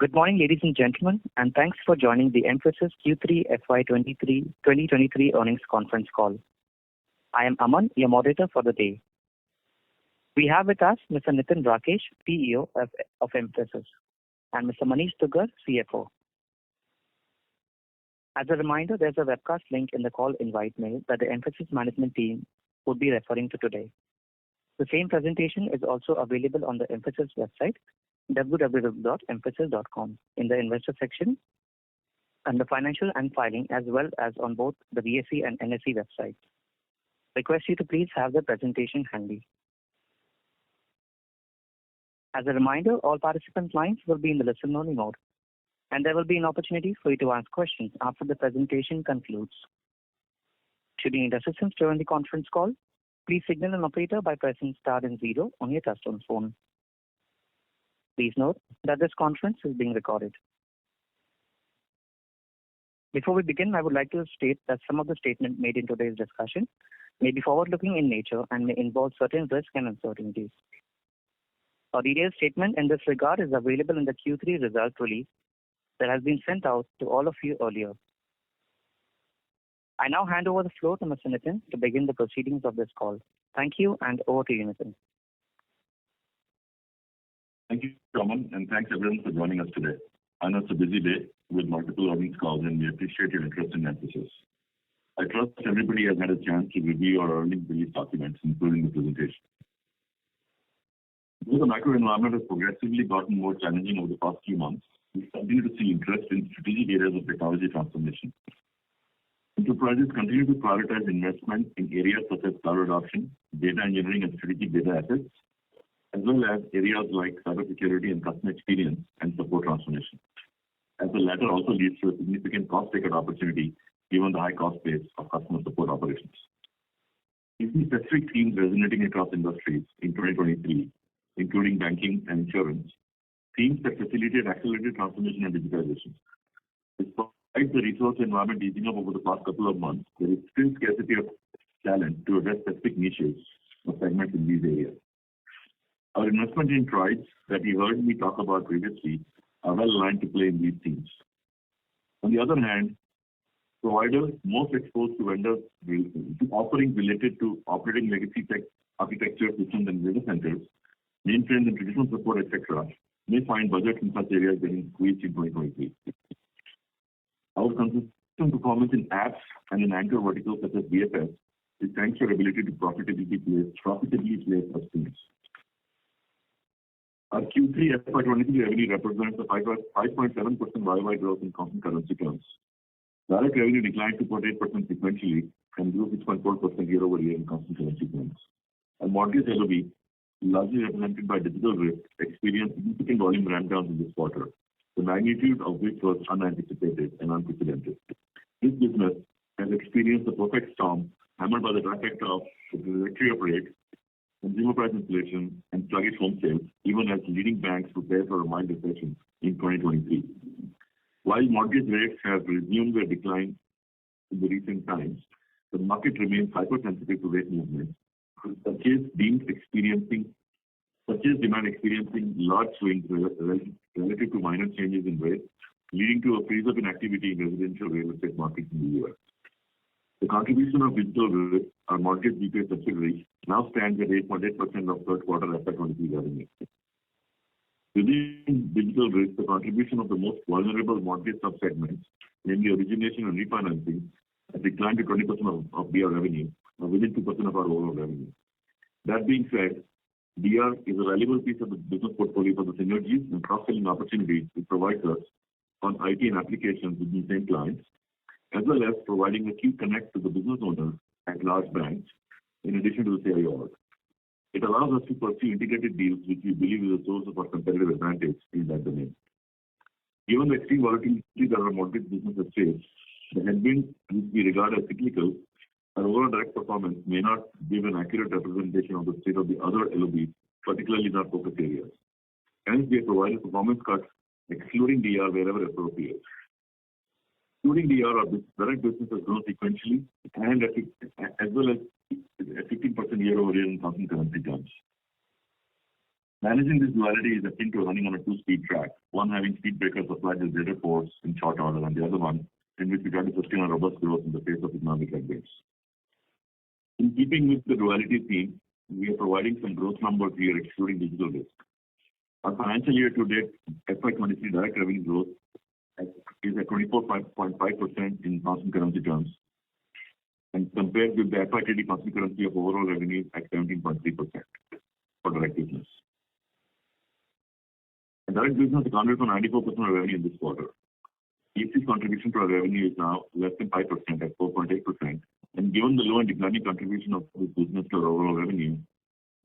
Good morning, ladies and gentlemen, and thanks for joining the Mphasis Q3FY23 2023 earnings conference call. I am Aman, your moderator for the day. We have with us Mr. Nitin Rakesh, CEO of Mphasis, and Mr. Manish Dugar, CFO. As a reminder, there's a webcast link in the call invite mail that the Mphasis management team would be referring to today. The same presentation is also available on the Mphasis website, www.mphasis.com, in the investor section under financial and filing, as well as on both the BSE and NSE websites. Request you to please have the presentation handy. As a reminder, all participant lines will be in the listen-only mode, and there will be an opportunity for you to ask questions after the presentation concludes. Should you need assistance during the conference call, please signal an operator by pressing star and 0 on your touchtone phone. Please note that this conference is being recorded. Before we begin, I would like to state that some of the statements made in today's discussion may be forward-looking in nature and may involve certain risks and uncertainties. A detailed statement in this regard is available in the Q3 result release that has been sent out to all of you earlier. I now hand over the floor to Mr. Nitin to begin the proceedings of this call. Thank you, and over to you, Nitin. Thank you, Aman, and thanks everyone for joining us today. I know it's a busy day with multiple earnings calls, and we appreciate your interest in Mphasis. I trust everybody has had a chance to review our earnings release documents, including the presentation. Though the macro environment has progressively gotten more challenging over the past few months, we continue to see interest in strategic areas of technology transformation. Enterprises continue to prioritize investment in areas such as cloud adoption, data engineering and strategic data assets, as well as areas like cybersecurity and customer experience and support transformation. As the latter also leads to a significant cost takeout opportunity given the high cost base of customer support operations. We see specific themes resonating across industries in 2023, including banking and insurance, themes that facilitate accelerated transformation and digitization. Despite the resource environment easing up over the past couple of months, there is still scarcity of talent to address specific niches or segments in these areas. Our investment in tribes that you heard me talk about previously are well aligned to play in these themes. On the other hand, providers most exposed to vendors to offerings related to operating legacy tech architecture systems and data centers, mainframes and traditional support, etc., may find budgets in such areas getting squeezed in 2023. Our consistent performance in apps and in anchor verticals such as BFS is thanks to our ability to profitably place such themes. Our Q3 FY23 revenue represents a 5.7% YOY growth in constant currency terms. Direct revenue declined 2.8% sequentially and grew 6.4% year over year in constant currency terms. Our mortgage LOB, largely represented by digital risk, experienced significant volume ramp downs in this quarter, the magnitude of which was unanticipated and unprecedented. This business has experienced the perfect storm hammered by the trifecta of the trajectory of rate, consumer price inflation, and sluggish home sales, even as leading banks prepare for a mild recession in 2023. While mortgage rates have resumed their decline in the recent times, the market remains hypersensitive to rate movements, with purchase demand experiencing large swings relative to minor changes in rates, leading to a freeze-up in activity in residential real estate markets in the US. The contribution of digital risk, our mortgage UK subsidiary, now stands at 8.8% of third quarter FY23 revenue. Within digital risk, the contribution of the most vulnerable mortgage subsegments, namely origination and refinancing, has declined to 20% of DR revenue, or within 2% of our overall revenue. That being said, DR is a valuable piece of the business portfolio for the synergies and cross-selling opportunities it provides us on IT and applications with the same clients, as well as providing a key connect to the business owners at large banks, in addition to the CIO org. It allows us to pursue integrated deals, which we believe is a source of our competitive advantage in that domain. Given the extreme volatility that our mortgage business has faced, the headwind which we regard as cyclical, our overall direct performance may not give an accurate representation of the state of the other LOBs, particularly in our focus areas. Hence, we have provided performance cuts excluding DR wherever appropriate. Including DR, our direct business has grown sequentially and as well as at 15% year over year in constant currency terms. Managing this duality is akin to running on a two-speed track, one having speed breakers applied with greater force in short order, and the other one in which we try to sustain a robust growth in the face of economic headwinds. In keeping with the duality theme, we are providing some growth numbers here excluding digital risk. Our financial year to date FY23 direct revenue growth is at 24.5% in constant currency terms, and compared with the FY20 constant currency of overall revenue at 17.3% for direct business. The direct business accounted for 94% of revenue in this quarter. EFC's contribution to our revenue is now less than 5% at 4.8%, and given the low and declining contribution of this business to our overall revenue,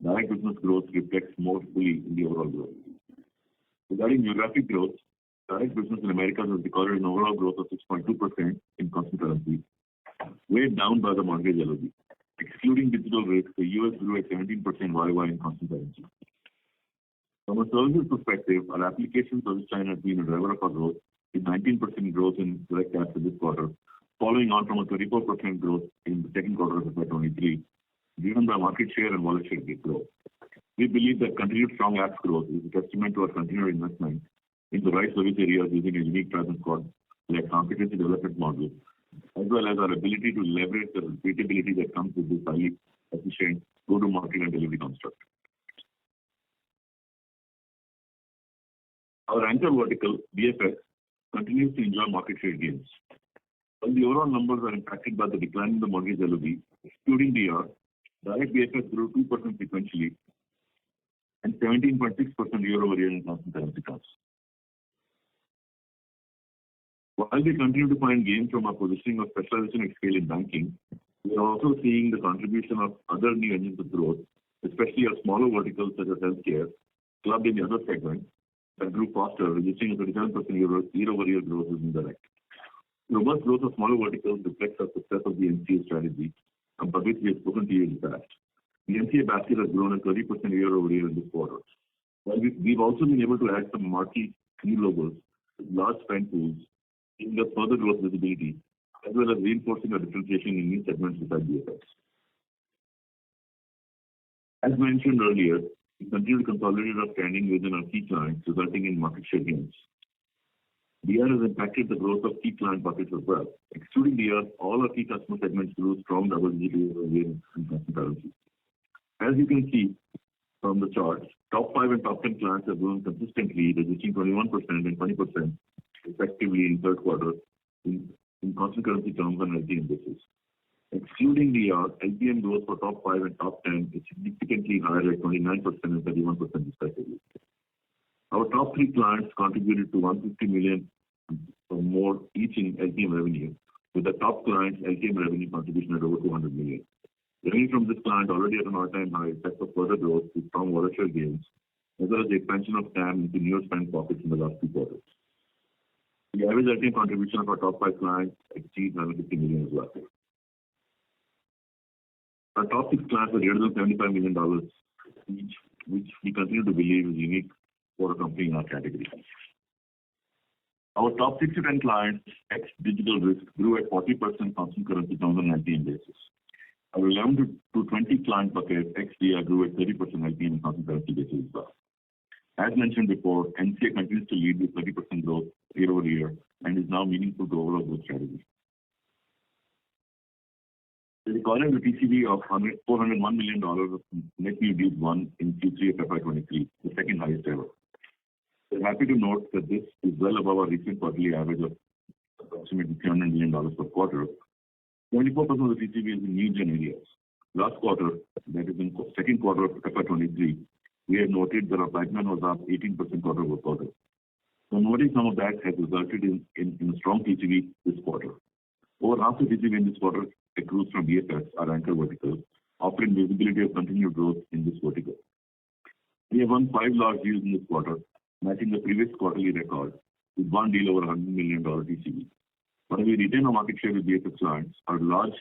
direct business growth reflects more fully in the overall growth. Regarding geographic growth, direct business in Americas has recorded an overall growth of 6.2% in constant currency, weighed down by the mortgage LOB. Excluding digital risk, the US grew at 17% YY in constant currency. From a services perspective, our application service line has been a driver of our growth, with 19% growth in direct apps in this quarter, following on from a 34% growth in the second quarter of FY23, driven by market share and wallet share growth. We believe that continued strong apps growth is a testament to our continued investment in the right service areas using a unique presence code like competency development model, as well as our ability to leverage the repeatability that comes with this highly efficient go-to-market and delivery construct. Our anchor vertical, BFS, continues to enjoy market share gains. While the overall numbers are impacted by the decline in the mortgage LOB, excluding DR, direct BFS grew 2% sequentially and 17.6% year-over-year in constant currency terms. While we continue to find gains from our positioning of specialization at scale in banking, we are also seeing the contribution of other new engines of growth, especially our smaller verticals such as healthcare, clubbed in the other segment, that grew faster, registering a 37% year-over-year growth in direct. Robust growth of smaller verticals reflects our success of the NCA strategy, about which we have spoken to you in the past. The NCA basket has grown at 30% year-over-year in this quarter. While we've also been able to add some marquee new logos with large spend pools, giving us further growth visibility, as well as reinforcing our differentiation in new segments beside BFS. As mentioned earlier, we continue to consolidate our standing within our key clients, resulting in market share gains. DR has impacted the growth of key client buckets as well. Excluding DR, all our key customer segments grew strong double-digit year-over-year in constant currency. As you can see from the charts, top 5 and top 10 clients have grown consistently, registering 21% and 20% respectively in third quarter in constant currency terms on LTM basis. Excluding DR, LTM growth for top 5 and top 10 is significantly higher at 29% and 31% respectively. Our top 3 clients contributed to 150 million or more each in LTM revenue, with the top client's LTM revenue contribution at over 200 million. Revenue from this client already at an all-time high is set for further growth with strong wallet share gains, as well as the expansion of TAM into newer spend pockets in the last 2 quarters. The average LTM contribution of our top 5 clients exceeds 150 million as well. Our top 6 clients are greater than $75 million each, which we continue to believe is unique for a company in our category. Our top 6 to 10 clients, ex-digital risk, grew at 40% constant currency terms on an LTM basis. Our 11 to 20 client bucket, ex-DR, grew at 30% LTM on constant currency basis as well. As mentioned before, NCA continues to lead with 30% growth year-over-year and is now meaningful to overall growth strategy. We recorded a TCV of $401 million of net new deals won in Q3 of FY23, the second highest ever. We're happy to note that this is well above our recent quarterly average of approximately $300 million per quarter. 24% of the TCV is in new gen areas. Last quarter, that is in the second quarter of FY23, we had noted that our pipeline was up 18% quarter-over-quarter. Converting some of that has resulted in a strong TCV this quarter. Over half the TCV in this quarter accrues from BFS, our anchor vertical, offering visibility of continued growth in this vertical. We have won 5 large deals in this quarter, matching the previous quarterly record, with one deal over $100 million TCV. While we retain our market share with BFS clients, our large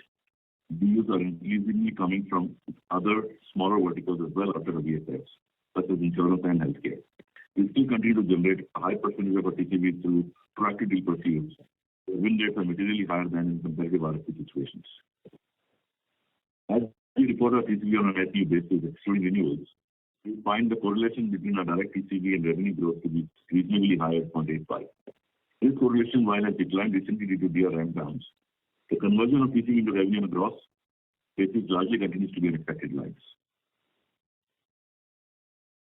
deals are increasingly coming from other smaller verticals as well after the BFS, such as insurance and healthcare. We still continue to generate a high percentage of our TCV through proactive deal pursuits. The win rates are materially higher than in competitive RFP situations. As we report our TCV on a net new basis, excluding renewals, we find the correlation between our direct TCV and revenue growth to be reasonably high at 0.85. This correlation, while has declined recently due to DR ramp downs, the conversion of TCV into revenue on a gross basis largely continues to be on expected lines.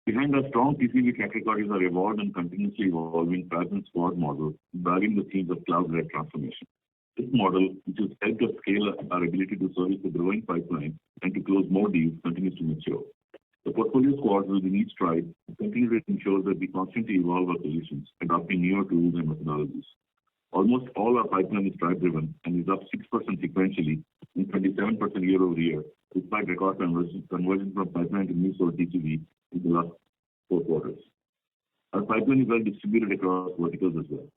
Behind our strong TCV track record is our evolved and continuously evolving presence squad model, driving the themes of cloud-led transformation. This model, which has helped us scale our ability to service the growing pipeline and to close more deals, continues to mature. The portfolio squads will in each stride continue to ensure that we constantly evolve our solutions, adopting newer tools and methodologies. Almost all our pipeline is tribe-driven and is up 6% sequentially and 27% year-over-year, despite record conversion from pipeline to new source TCV in the last 4 quarters. Our pipeline is well distributed across verticals as well.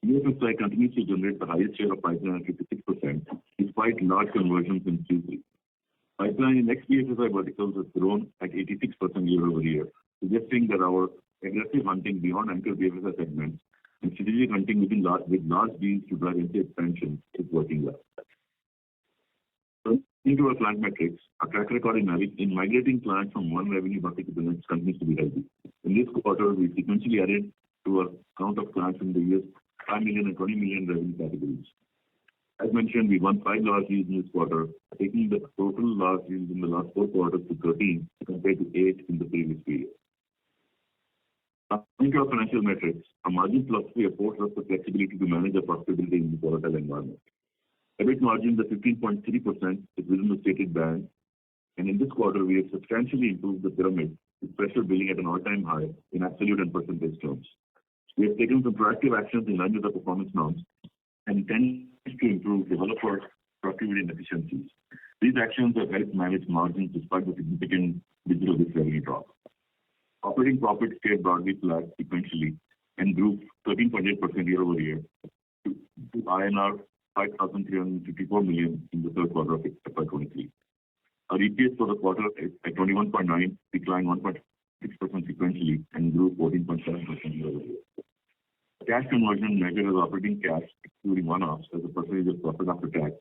BFSI continues to generate the highest share of pipeline at 56%, despite large conversions in Q3. Pipeline in ex-BFSI verticals has grown at 86% year-over-year, suggesting that our aggressive hunting beyond anchor BFSI segments and strategic hunting with large deals to drive NC expansion is working well. Into our client metrics, our track record in migrating clients from one revenue bucket to the next continues to be healthy. In this quarter, we sequentially added to our count of clients in the years 5 million and 20 million revenue categories. As mentioned, we won 5 large deals in this quarter, taking the total large deals in the last 4 quarters to 13 compared to 8 in the previous period. Coming to our financial metrics, our margin philosophy affords us the flexibility to manage our profitability in the volatile environment. EBIT margin at 15.3% is within the stated band, and in this quarter, we have substantially improved the pyramid with pressure billing at an all-time high in absolute and percentage terms. We have taken some proactive actions in line with the performance norms and intend to improve developer productivity and efficiencies. These actions have helped manage margins despite the significant digital revenue drop. Operating profit stayed broadly flat sequentially and grew 13.8% year-over-year to INR 5,354 million in the third quarter of FY23. Our EPS for the quarter at 21.9 declined 1.6% sequentially and grew 14.7% year-over-year. Cash conversion measured as operating cash, excluding one-offs as a percentage of profit after tax,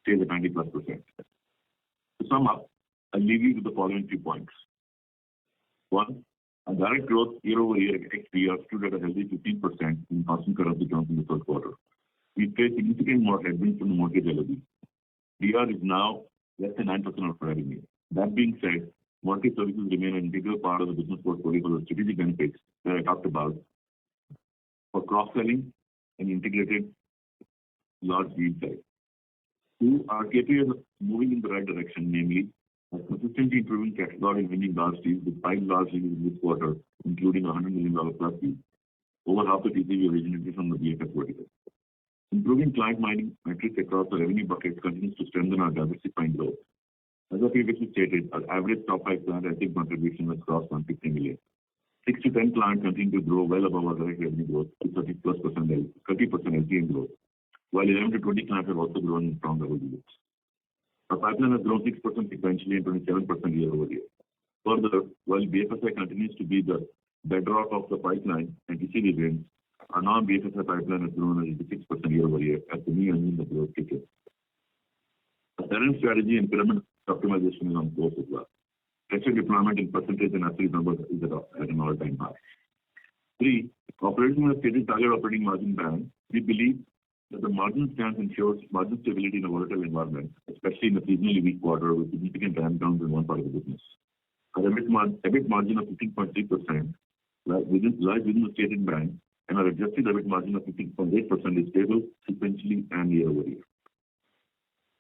stays at 90+%. To sum up, I'll leave you with the following 2 points. 1, our direct growth year-over-year ex-DR stood at a healthy 15% in constant currency terms in the third quarter. We faced significant more headwinds from the mortgage LOB. DR is now less than 9% of revenue. That being said, mortgage services remain an integral part of the business portfolio for the strategic benefits that I talked about for cross-selling and integrated large deal size. 2, our KPIs are moving in the right direction, namely, a consistently improving category in winning large deals with 5 large deals in this quarter, including $100 million plus deals. Over half the TCV originated from the BFS vertical. Improving client mining metrics across the revenue buckets continues to strengthen our diversifying growth. As I previously stated, our average top 5 client active contribution has crossed 150 million. 6 to 10 clients continue to grow well above our direct revenue growth to 30% LTM growth, while 11 to 20 clients have also grown in strong double digits. Our pipeline has grown 6% sequentially and 27% year-over-year. Further, while BFSI continues to be the bedrock of the pipeline and TCV wins, our non-BFSI pipeline has grown at 86% year-over-year as the new engine of growth kicks in. Our talent strategy and pyramid optimization is on course as well. Pressure deployment in percentage and absolute numbers is at an all-time high. 3, operating a stated target operating margin band, we believe that the margin stance ensures margin stability in a volatile environment, especially in a seasonally weak quarter with significant ramp downs in one part of the business. Our EBIT margin of 15.3% lies within the stated band, and our adjusted EBIT margin of 15.8% is stable sequentially and year-over-year.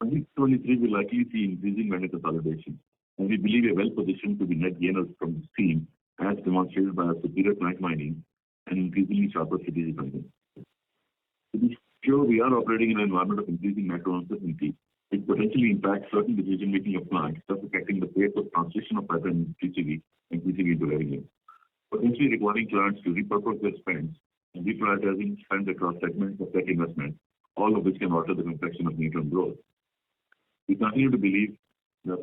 2023 will likely see increasing vendor consolidation, and we believe we are well positioned to be net gainers from this theme, as demonstrated by our superior client mining and increasingly sharper strategic hunting. To be sure, we are operating in an environment of increasing macro uncertainty, which potentially impacts certain decision-making of clients, thus affecting the pace of translation of pipeline in TCV and TCV into revenue, potentially requiring clients to repurpose their spends and reprioritizing spend across segments of tech investment, all of which can alter the complexion of near-term growth. We continue to believe that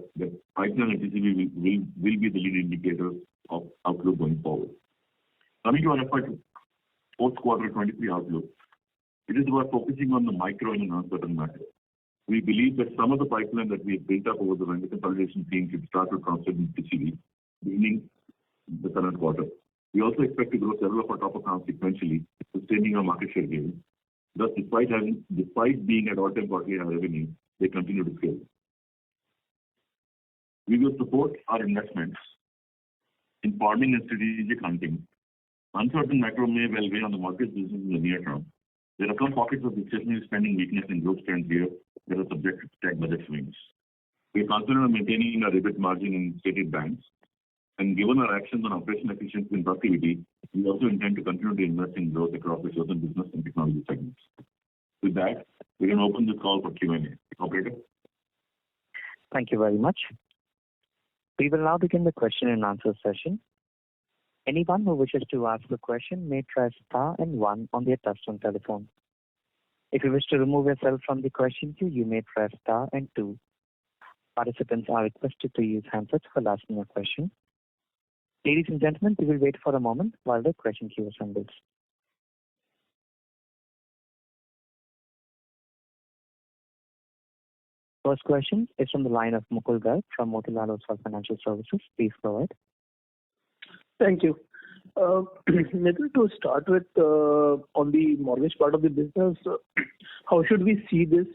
pipeline and TCV will be the lead indicators of outlook going forward. Coming to our fourth quarter 23 outlook, it is about focusing on the micro and uncertain macro. We believe that some of the pipeline that we have built up over the vendor consolidation theme should start to translate into TCV, beginning the current quarter. We also expect to grow several of our top accounts sequentially, sustaining our market share gains. Thus, despite being at all-time quarterly high revenue, they continue to scale. We will support our investments in farming and strategic hunting. Uncertain macro may well weigh on the mortgage business in the near term. There are some pockets of discretionary spending weakness in growth trends here that are subject to tech budget swings. We are confident of maintaining our EBIT margin in stated bands, and given our actions on operational efficiency and productivity, we also intend to continue to invest in growth across the chosen business and technology segments. With that, we can open this call for Q&A. Operator? Thank you very much. We will now begin the question and answer session. Anyone who wishes to ask a question may press star and 1 on their touchtone telephone. If you wish to remove yourself from the question queue, you may press star and 2. Participants are requested to use handsets for asking a question. Ladies and gentlemen, we will wait for a moment while the question queue assembles. First question is from the line of Mukul Garg from Motilal Oswal Financial Services. Please go ahead. Thank you. Maybe to start with, on the mortgage part of the business, how should we see this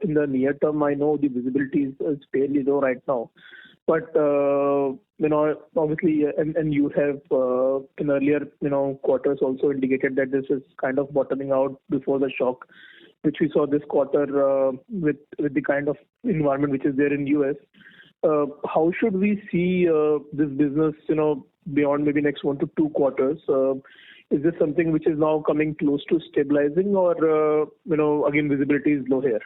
in the near term? I know the visibility is fairly low right now, but obviously, and you have in earlier quarters also indicated that this is kind of bottoming out before the shock, which we saw this quarter with the kind of environment which is there in US. How should we see this business, beyond maybe next 1 to 2 quarters? Is this something which is now coming close to stabilizing, or again visibility is low here?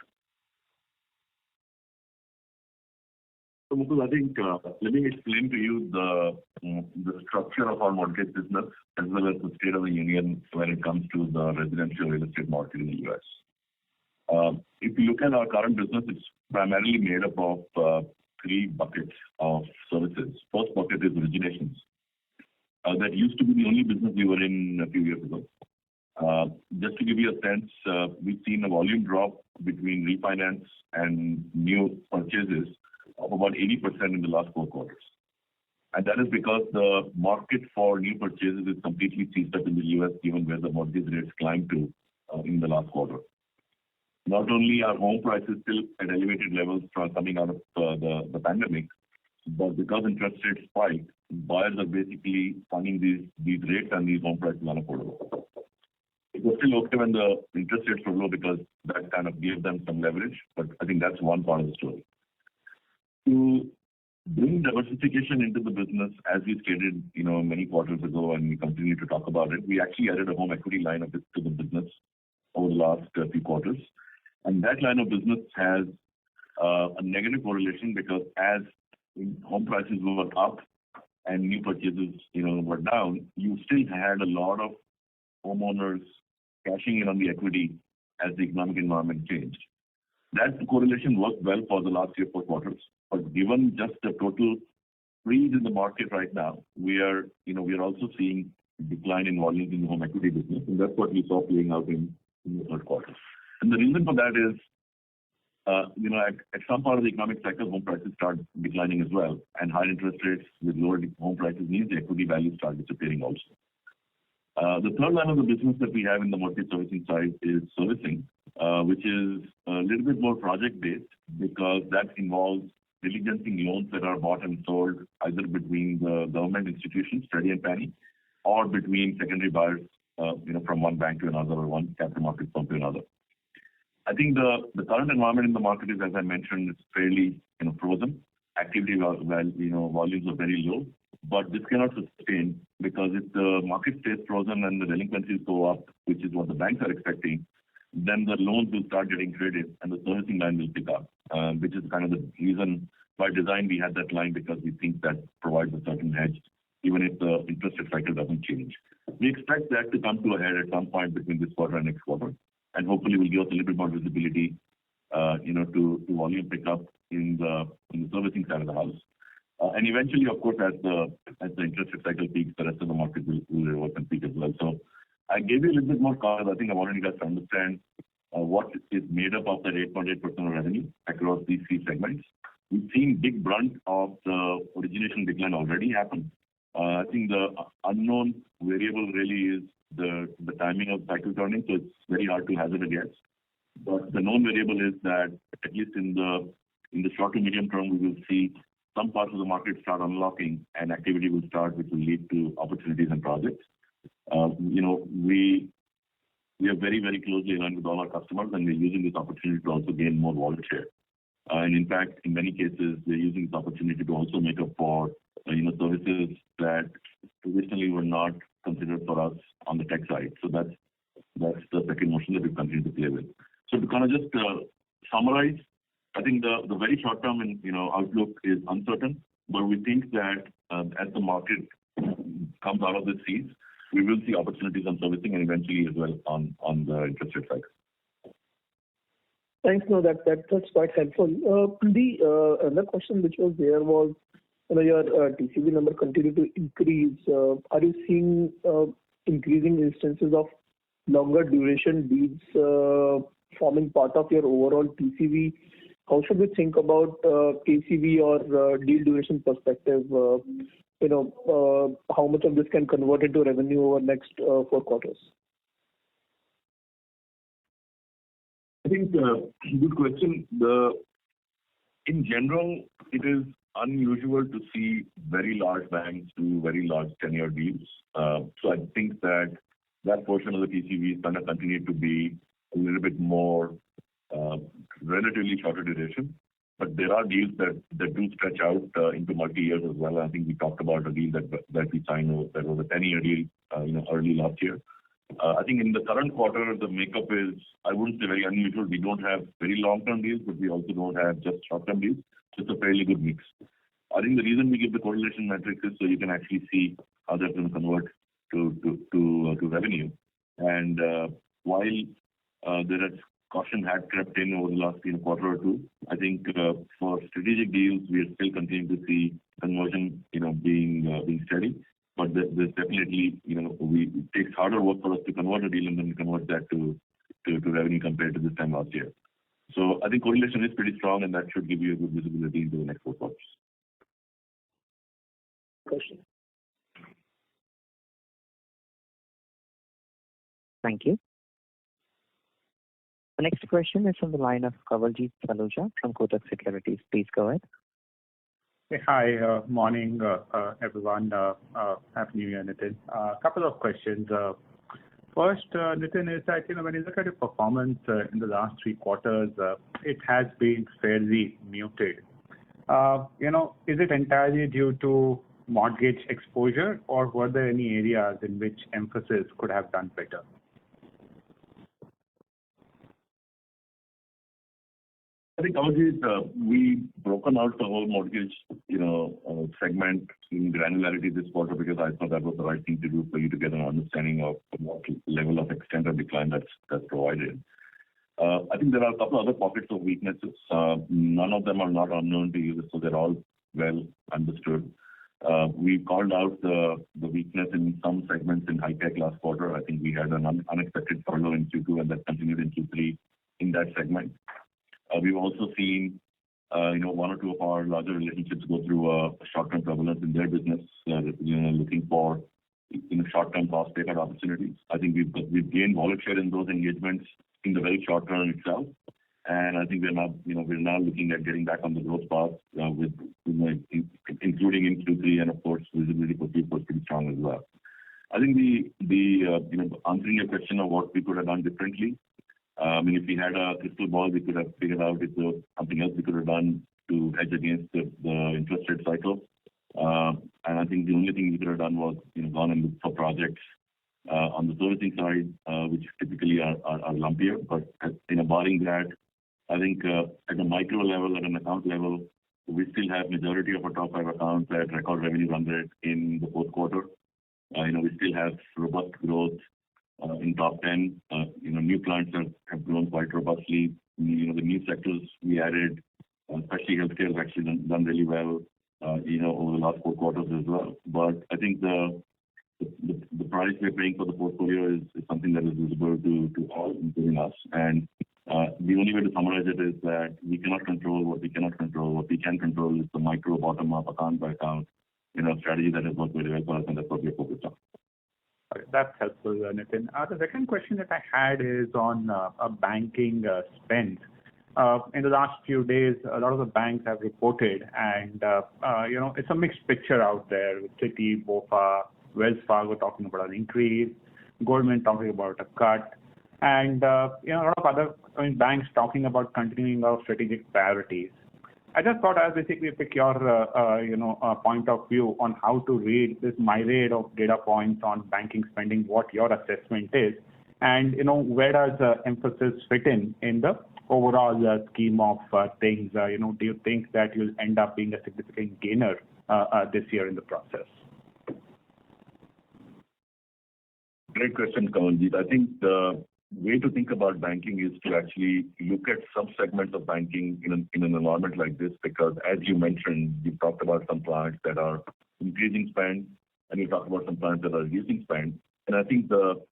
So, Mukul, I think let me explain to you the structure of our mortgage business as well as the state of the union when it comes to the residential real estate market in the US. If you look at our current business, it's primarily made up of 3 buckets of services. First bucket is originations. That used to be the only business we were in a few years ago. Just to give you a sense, we've seen a volume drop between refinance and new purchases of about 80% in the last 4 quarters. And that is because the market for new purchases is completely seized up in the US, given where the mortgage rates climbed to in the last quarter. Not only are home prices still at elevated levels from coming out of the pandemic, but because interest rates spiked, buyers are basically finding these rates and these home prices unaffordable. It was still okay when the interest rates were low because that kind of gave them some leverage, but I think that's one part of the story. To bring diversification into the business, as we stated, many quarters ago, and we continue to talk about it, we actually added a home equity line of it to the business over the last few quarters. And that line of business has a negative correlation because as home prices were up and new purchases, were down, you still had a lot of homeowners cashing in on the equity as the economic environment changed. That correlation worked well for the last 3 or 4 quarters, but given just the total freeze in the market right now, we are also seeing a decline in volumes in the home equity business, and that's what we saw playing out in the third quarter. And the reason for that is, at some part of the economic cycle, home prices start declining as well, and high interest rates with lower home prices means the equity values start disappearing also. The third line of the business that we have in the mortgage servicing side is servicing, which is a little bit more project-based because that involves diligencing loans that are bought and sold either between the government institutions, Freddie and Fannie, or between secondary buyers, from one bank to another or one capital market firm to another. I think the current environment in the market is, as I mentioned, it's fairly frozen. Activity volumes are very low, but this cannot sustain because if the market stays frozen and the delinquencies go up, which is what the banks are expecting, then the loans will start getting traded and the servicing line will pick up, which is kind of the reason by design we had that line, because we think that provides a certain hedge even if the interest rate cycle doesn't change. We expect that to come to a head at some point between this quarter and next quarter, and hopefully will give us a little bit more visibility, to volume pickup in the servicing side of the house. And eventually, of course, as the interest rate cycle peaks, the rest of the market will reverse and peak as well. So I gave you a little bit more color. I think I wanted you guys to understand what is made up of that 8.8% of revenue across these 3 segments. We've seen big brunt of the origination decline already happen. I think the unknown variable really is the timing of cycle turning, so it's very hard to hazard a guess. But the known variable is that at least in the short to medium term, we will see some parts of the market start unlocking and activity will start, which will lead to opportunities and projects. We are very, very closely aligned with all our customers, and we're using this opportunity to also gain more wallet share. And in fact, in many cases, we're using this opportunity to also make up for services that traditionally were not considered for us on the tech side. So that's the second motion that we continue to play with. So to kind of just summarize, I think the very short term outlook is uncertain, but we think that as the market comes out of the seas, we will see opportunities on servicing and eventually as well on the interest rate side. Thanks. No, that's quite helpful. The other question which was there was, your TCV number continued to increase. Are you seeing increasing instances of longer duration deals forming part of your overall TCV? How should we think about ACV or deal duration perspective? How much of this can convert into revenue over next 4 quarters? I think good question. In general, it is unusual to see very large banks do very large 10-year deals. So I think that portion of the TCV is going to continue to be a little bit more relatively shorter duration. But there are deals that do stretch out into multi-years as well. I think we talked about a deal that we signed that was a 10-year deal early last year. I think in the current quarter, the makeup is, I wouldn't say very unusual. We don't have very long-term deals, but we also don't have just short-term deals. So it's a fairly good mix. I think the reason we give the correlation metrics is so you can actually see how that's going to convert to revenue. And while there is caution had crept in over the last quarter or two, I think for strategic deals, we are still continuing to see conversion being steady. But there's definitely, it takes harder work for us to convert a deal and then convert that to revenue compared to this time last year. So I think correlation is pretty strong, and that should give you a good visibility into the next 4 quarters. Question. Thank you. The next question is from the line of Kawaljeet Saluja from Kotak Securities. Please go ahead. Hey, hi, morning, everyone. Happy New Year, Nitin. A couple of questions. First, Nitin, is that when you look at your performance in the last 3 quarters, it has been fairly muted. Is it entirely due to mortgage exposure, or were there any areas in which Mphasis could have done better? I think we broken out the whole mortgage, segment in granularity this quarter because I thought that was the right thing to do for you to get an understanding of what level of extent of decline that's provided. I think there are a couple other pockets of weaknesses. None of them are not unknown to you, so they're all well understood. We called out the weakness in some segments in high tech last quarter. I think we had an unexpected furlough in Q2, and that continued in Q3 in that segment. We've also seen, 1 or 2 of our larger relationships go through a short-term turbulence in their business, looking for short-term cost takeout opportunities. I think we've gained wallet share in those engagements in the very short term itself, and I think we're now looking at getting back on the growth path with including in Q3, and of course visibility for Q4 is pretty strong as well. I think answering your question of what we could have done differently. If we had a crystal ball, we could have figured out if there was something else we could have done to hedge against the interest rate cycle. And I think the only thing we could have done was gone and looked for projects on the servicing side, which typically are lumpier. But barring that, I think at a micro level, at an account level, we still have majority of our top 5 accounts at record revenue run rate in the 4th quarter. We still have robust growth in top 10. New clients have grown quite robustly. The new sectors we added, especially healthcare, has actually done really well, over the last 4 quarters as well. But I think the price we're paying for the portfolio is something that is visible to all, including us. And the only way to summarize it is that we cannot control what we cannot control. What we can control is the micro bottom-up account by account strategy that has worked very well for us, and that's what we're focused on. Okay, that's helpful, Nitin. The second question that I had is on banking spend. In the last few days, a lot of the banks have reported, and it's a mixed picture out there with Citi, BofA, Wells Fargo talking about an increase, Goldman talking about a cut, and a lot of other banks talking about continuing our strategic priorities. I just thought I'll basically pick your point of view on how to read this myriad of data points on banking spending, what your assessment is, and where does Mphasis fit in the overall scheme of things. Do you think that you'll end up being a significant gainer this year in the process? Great question, Kamaljeet. I think the way to think about banking is to actually look at sub-segments of banking in an environment like this, because as you mentioned, you talked about some clients that are increasing spend, and you talked about some clients that are reducing spend. And I think the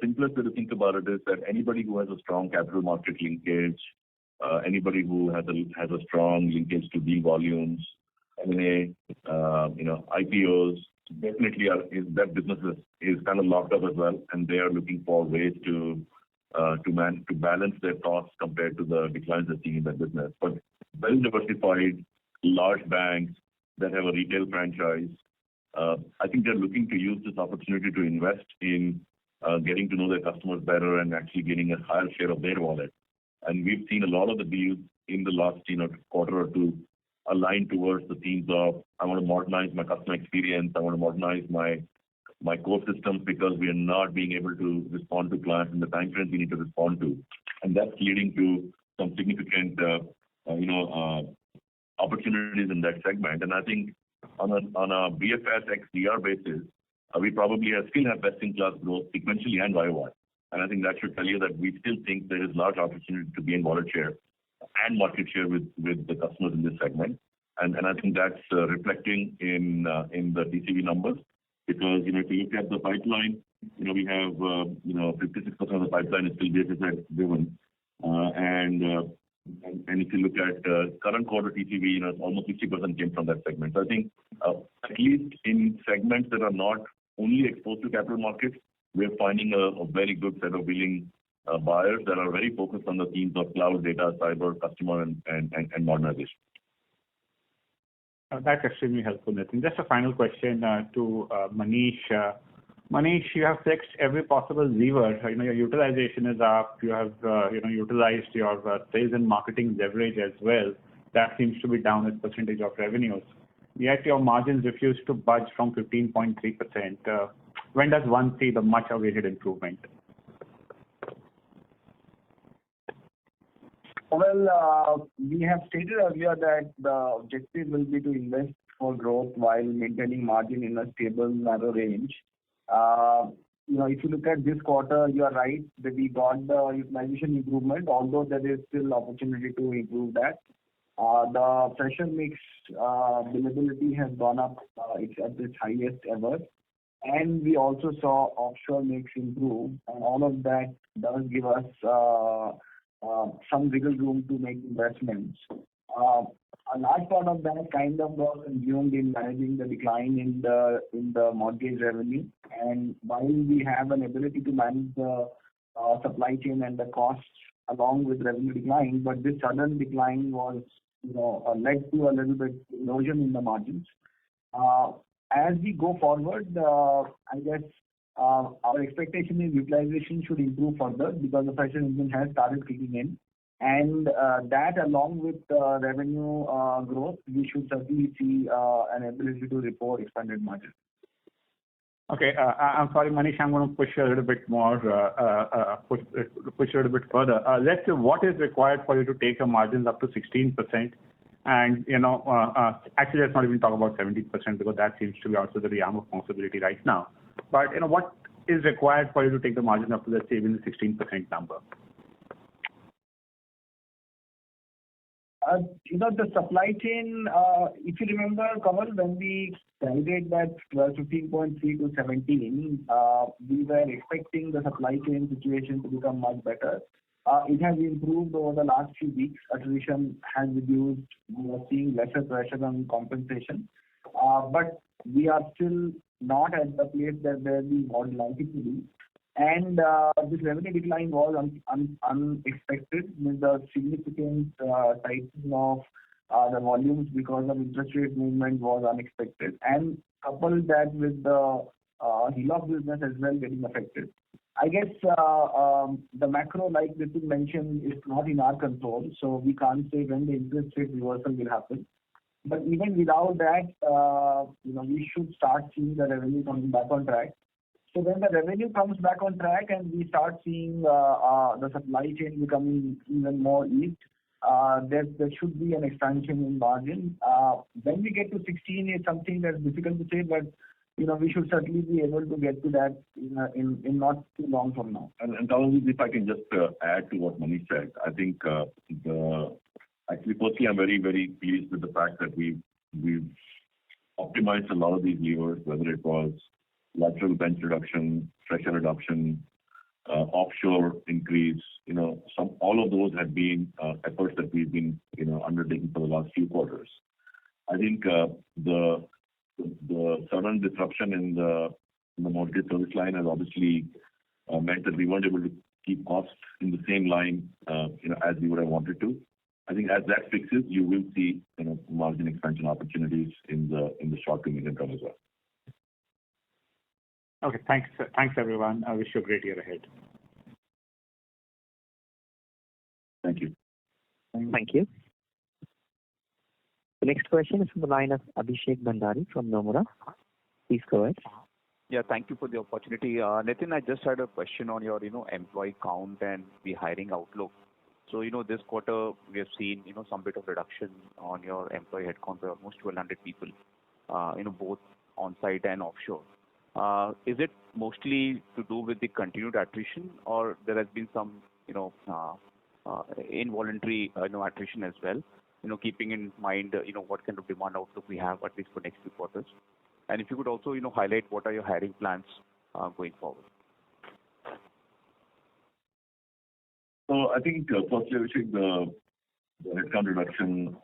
simplest way to think about it is that anybody who has a strong capital market linkage, anybody who has a strong linkage to deal volumes, M&A, IPOs, definitely that business is kind of locked up as well, and they are looking for ways to balance their costs compared to the declines they're seeing in that business. But well diversified, large banks that have a retail franchise, I think they're looking to use this opportunity to invest in getting to know their customers better and actually getting a higher share of their wallet. And we've seen a lot of the deals in the last quarter or two align towards the themes of, I want to modernize my customer experience, I want to modernize my core systems, because we are not being able to respond to clients in the time frames we need to respond to. And that's leading to some significant opportunities in that segment. And I think on a BFS XDR basis, we probably still have best-in-class growth sequentially and YOY. And I think that should tell you that we still think there is large opportunity to gain wallet share and market share with the customers in this segment. And I think that's reflecting in the TCV numbers, because if you look at the pipeline, we have 56% of the pipeline is still BFS driven, and if you look at current quarter TCV, almost 60% came from that segment. So I think at least in segments that are not only exposed to capital markets, we're finding a very good set of willing buyers that are very focused on the themes of cloud, data, cyber, customer, and modernization. That's extremely helpful, Nitin. Just a final question to Manish. Manish, you have flexed every possible lever. Your utilization is up. You have utilized your sales and marketing leverage as well. That seems to be down as percentage of revenues. Yet your margins refuse to budge from 15.3%. When does one see the much awaited improvement? Well, we have stated earlier that the objective will be to invest for growth while maintaining margin in a stable, narrow range. If you look at this quarter, you are right that we got the utilization improvement, although there is still opportunity to improve that. The fresher mix billability has gone up. It's at its highest ever. And we also saw offshore mix improve, and all of that does give us some wiggle room to make investments. A large part of that kind of was consumed in managing the decline in the mortgage revenue. And while we have an ability to manage the supply chain and the costs along with revenue decline, but this sudden decline was led to a little bit erosion in the margins. As we go forward, I guess our expectation is utilization should improve further because the fresher engine has started kicking in. And that along with revenue growth, we should certainly see an ability to report expanded margins. Okay, I'm sorry, Manish, I'm going to push you a little bit more, push you a little bit further. Let's say what is required for you to take your margins up to 16%? And, actually, let's not even talk about 70% because that seems to be also the realm of possibility right now. But, what is required for you to take the margin up to, let's say, even the 16% number? The supply chain, if you remember, Kamal, when we guided that 15.3 to 17, we were expecting the supply chain situation to become much better. It has improved over the last few weeks. Attrition has reduced. We are seeing lesser pressure on compensation. but we are still not at the place that where we would like it to be. And this revenue decline was unexpected with the significant tightening of the volumes because of interest rate movement was unexpected. And coupled that with the HELOC business as well getting affected. I guess the macro, like Nitin mentioned, is not in our control, so we can't say when the interest rate reversal will happen. But even without that, we should start seeing the revenue coming back on track. So when the revenue comes back on track and we start seeing the supply chain becoming even more eased, there should be an expansion in margin. When we get to 16 is something that's difficult to say, but we should certainly be able to get to that in not too long from now. And Thomas, if I can just add to what Manish said, I think actually personally I'm very, very pleased with the fact that we've optimized a lot of these levers, whether it was lateral bench reduction, pressure reduction, offshore increase, all of those have been efforts that we've been, undertaking for the last few quarters. I think the sudden disruption in the mortgage service line has obviously meant that we weren't able to keep costs in the same line, as we would have wanted to. I think as that fixes, you will see, margin expansion opportunities in the short to medium term as well. Okay, thanks everyone. I wish you a great year ahead. Thank you. Thank you. The next question is from the line of Abhishek Bhandari from Nomura. Please go ahead. Yeah, thank you for the opportunity. Nitin, I just had a question on your, employee count and the hiring outlook. So, this quarter we have seen, some bit of reduction on your employee headcount by almost 1,200 people, both on-site and offshore. Is it mostly to do with the continued attrition, or there has been some, involuntary, attrition as well? Keeping in mind, what kind of demand outlook we have at least for next few quarters. And if you could also, highlight what are your hiring plans going forward. So I think firstly, Abhishek, the headcount reduction,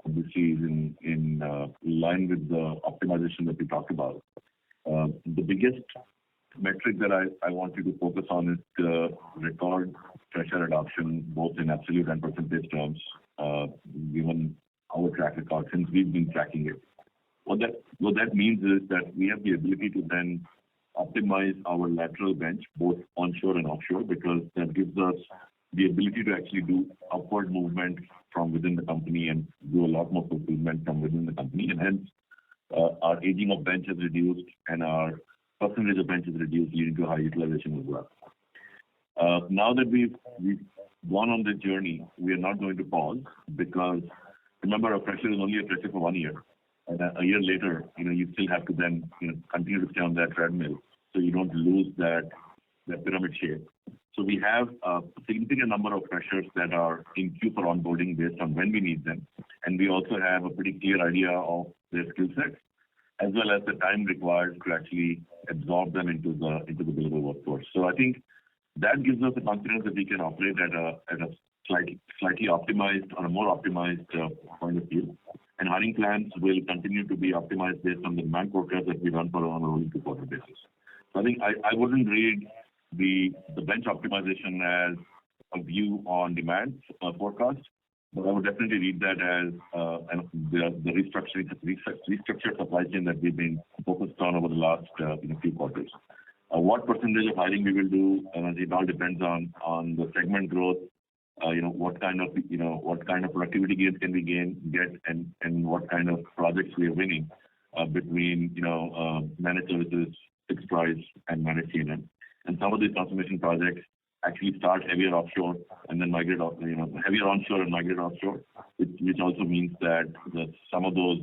obviously is in line with the optimization that we talked about. The biggest metric that I want you to focus on is the record pressure reduction, both in absolute and percentage terms, given our track record since we've been tracking it. What that means is that we have the ability to then optimize our lateral bench, both onshore and offshore, because that gives us the ability to actually do upward movement from within the company and do a lot more fulfillment from within the company. And hence, our aging of bench is reduced and our percentage of bench is reduced, leading to high utilization as well. Now that we've gone on this journey, we are not going to pause because remember, a fresher is only a fresher for 1 year. And a year later, you still have to then continue to stay on that treadmill so you don't lose that pyramid shape. So we have a significant number of freshers that are in queue for onboarding based on when we need them. And we also have a pretty clear idea of their skill sets, as well as the time required to actually absorb them into the billable workforce. So I think that gives us the confidence that we can operate at a slightly optimized or a more optimized point of view. And hiring plans will continue to be optimized based on the demand forecast that we run for on a rolling 2-quarter basis. So I think I wouldn't read the bench optimization as a view on demand forecast, but I would definitely read that as the restructured supply chain that we've been focused on over the last few quarters. What percentage of hiring we will do, it all depends on the segment growth. What kind of productivity gains can we get, and what kind of projects we are winning between managed services, fixed price, and managed T&M. And some of these transformation projects actually start heavier offshore and then migrate heavier onshore and migrate offshore, which also means that some of those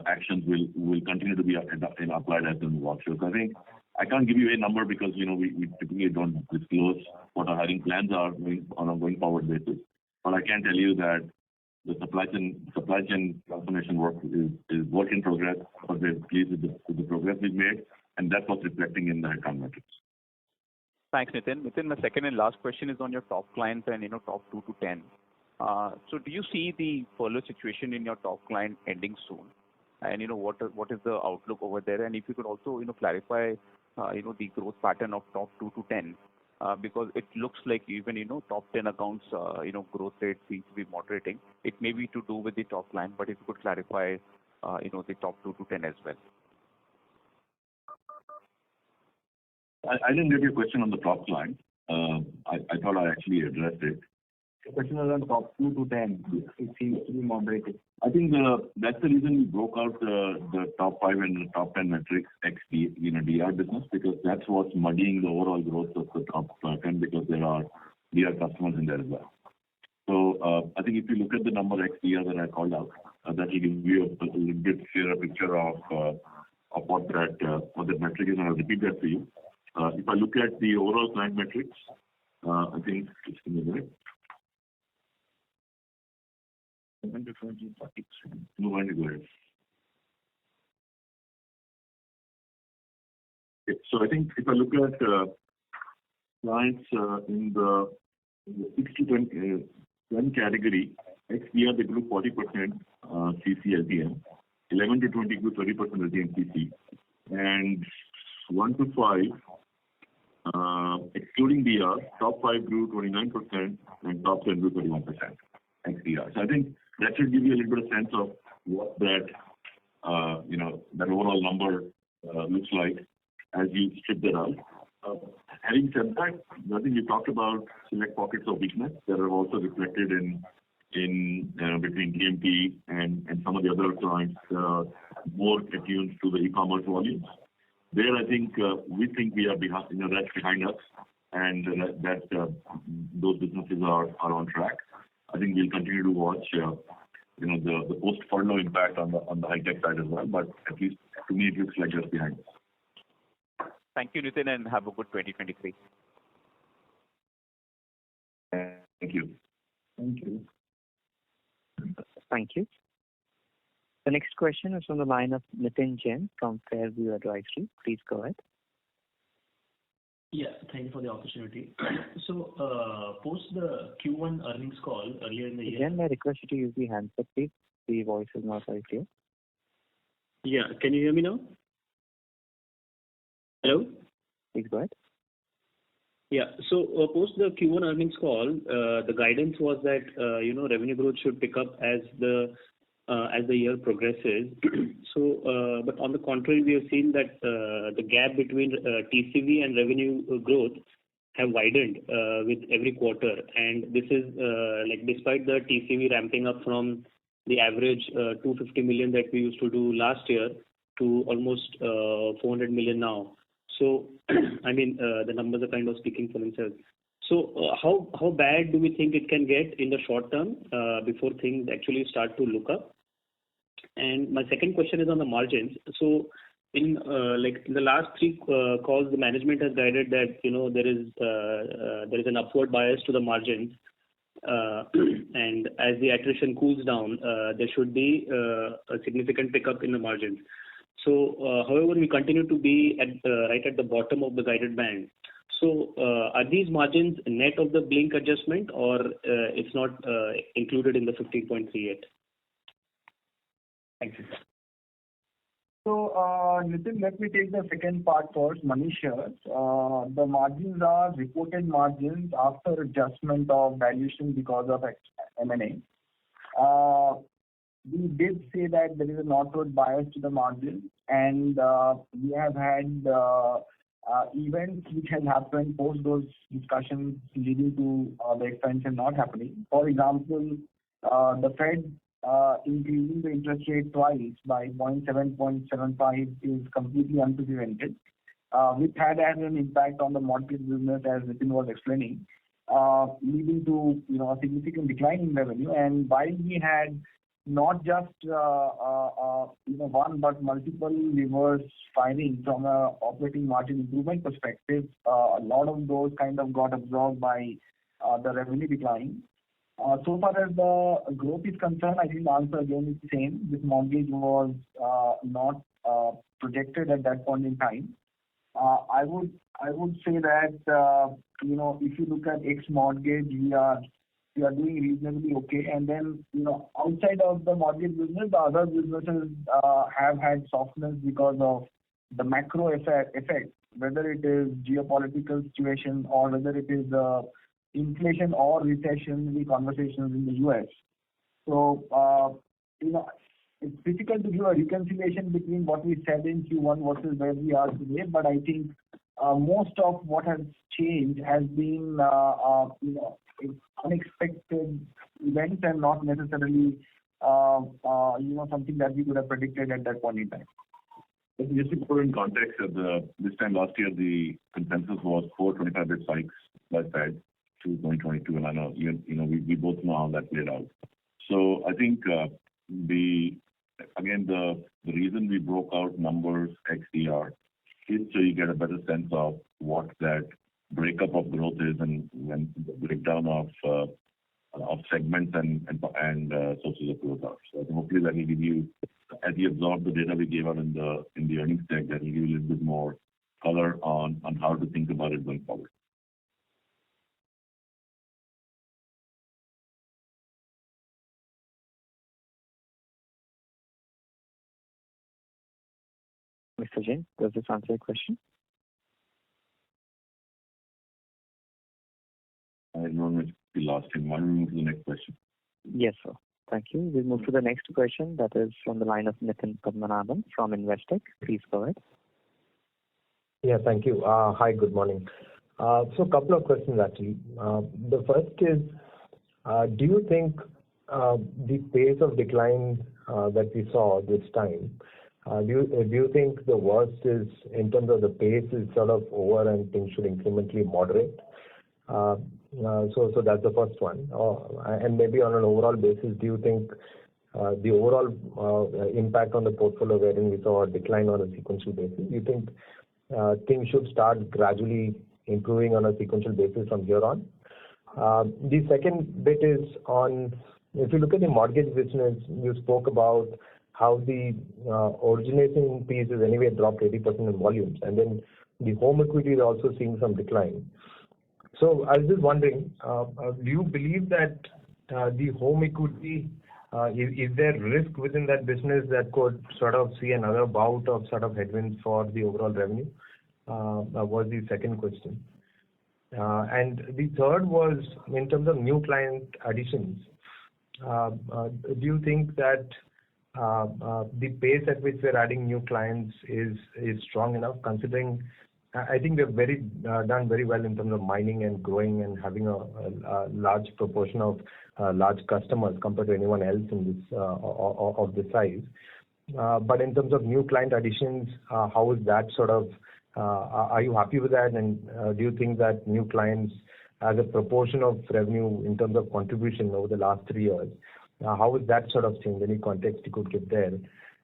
actions will continue to be applied as they move offshore. So I think I can't give you a number because we typically don't disclose what our hiring plans are on a going forward basis. But I can tell you that the supply chain transformation work is work in progress, but we're pleased with the progress we've made, and that's what's reflecting in the headcount metrics. Thanks, Nitin. Nitin, my second and last question is on your top clients and top 2 to 10. So do you see the furlough situation in your top client ending soon? and what is the outlook over there? And if you could also clarify the growth pattern of top 2 to 10, because it looks like even top 10 accounts growth rate seems to be moderating. It may be to do with the top line, but if you could clarify the top 2 to 10 as well. I didn't get your question on the top line. I thought I actually addressed it. The question was on top 2 to 10. It seems to be moderated. I think that's the reason we broke out the top 5 and the top 10 metrics ex DR business, because that's what's muddying the overall growth of the top 10, because there are DR customers in there as well. So I think if you look at the number ex DR that I called out, that will give you a little bit clearer picture of what that metric is, and I'll repeat that for you. If I look at the overall client metrics, I think just give me a minute. 7 to 20, 40%. No, why don't you go ahead? Okay, so I think if I look at clients in the 6 to 10 category, XDR they grew 40% CC LTM, 11 to 20 grew 30% LTM CC, and 1 to 5, excluding DR, top 5 grew 29% and top 10 grew 31% XDR. So I think that should give you a little bit of sense of what that that overall number looks like as you strip that out. Having said that, I think you talked about select pockets of weakness that are also reflected in between TMT and some of the other clients more attuned to the e-commerce volumes. There, I think we think we are behind. That's behind us, and that those businesses are on track. I think we'll continue to watch the post furlough impact on the high tech side as well. But at least to me, it looks like that's behind us. Thank you, Nitin, and have a good 2023. Thank you. Thank you. Thank you. The next question is from the line of Nitin Jain from Fairview Advisory. Please go ahead. Yeah, thank you for the opportunity. So, post the Q1 earnings call earlier in the year. Again, I request you to use the handset, please. The voice is not very clear. Yeah, can you hear me now? Hello? Please go ahead. Yeah, so post the Q1 earnings call, the guidance was that revenue growth should pick up as the year progresses. So, but on the contrary, we have seen that the gap between TCV and revenue growth have widened with every quarter, and this is despite the TCV ramping up from the average 250 million that we used to do last year to almost 400 million now. So, I mean, the numbers are kind of speaking for themselves. So, how bad do we think it can get in the short term before things actually start to look up? And my second question is on the margins. So, in the last 3 calls, the management has guided that there is an upward bias to the margins, and as the attrition cools down, there should be a significant pickup in the margins. So, however, we continue to be right at the bottom of the guided band. So, are these margins net of the blink adjustment, or it's not included in the 15.3 yet? Thank you. So, Nitin, let me take the second part first. Manish here. The margins are reported margins after adjustment of valuation because of M&A. We did say that there is an outward bias to the margin, and we have had events which have happened post those discussions leading to the expansion not happening. For example, the Fed increasing the interest rate twice by 0.75 is completely unprecedented, which had an impact on the mortgage business, as Nitin was explaining, leading to a significant decline in revenue. And while we had not just one but multiple levers firing from a operating margin improvement perspective, a lot of those kind of got absorbed by the revenue decline. So far as the growth is concerned, I think the answer again is the same. This mortgage was not projected at that point in time. I would say that if you look at ex mortgage, we are we are doing reasonably okay. And then, outside of the mortgage business, the other businesses have had softness because of the macro effect, whether it is geopolitical situation or whether it is inflation or recessionary conversations in the US. So, it's difficult to give a reconciliation between what we said in Q1 versus where we are today, but I think most of what has changed has been, unexpected events and not necessarily, something that we could have predicted at that point in time. Just to put in context, this time last year, the consensus was 425 bit spikes by Fed to 2022, and I know we both know how that played out. So I think the reason we broke out numbers XDR is so you get a better sense of what that breakup of growth is and the breakdown of segments and sources of growth are. So hopefully that will give you, as you absorb the data we gave out in the earnings deck, that will give you a little bit more color on how to think about it going forward. Mr. Jain, does this answer your question? I don't know if we lost him. Why don't we move to the next question? Yes, sir. Thank you. We'll move to the next question. That is from the line of Nitin Padmanabhan from Investec. Please go ahead. Yeah, thank you. Hi, good morning. So a couple of questions actually. The first is, do you think the pace of decline that we saw this time, do you think the worst is in terms of the pace is sort of over and things should incrementally moderate? So that's the first one. And maybe on an overall basis, do you think the overall impact on the portfolio wherein we saw a decline on a sequential basis, do you think things should start gradually improving on a sequential basis from here on? The second bit is on, if you look at the mortgage business, you spoke about how the origination piece is anyway dropped 80% in volumes, and then the home equity is also seeing some decline. So I was just wondering, do you believe that the home equity, is there risk within that business that could sort of see another bout of sort of headwinds for the overall revenue? Was the second question. And the third was in terms of new client additions. Do you think that the pace at which we're adding new clients is strong enough, considering I think we've done very well in terms of mining and growing and having a large proportion of large customers compared to anyone else in this of this size. But in terms of new client additions, how is that sort of? Are you happy with that? And do you think that new clients, as a proportion of revenue in terms of contribution over the last 3 years, how is that sort of changed? Any context you could give there?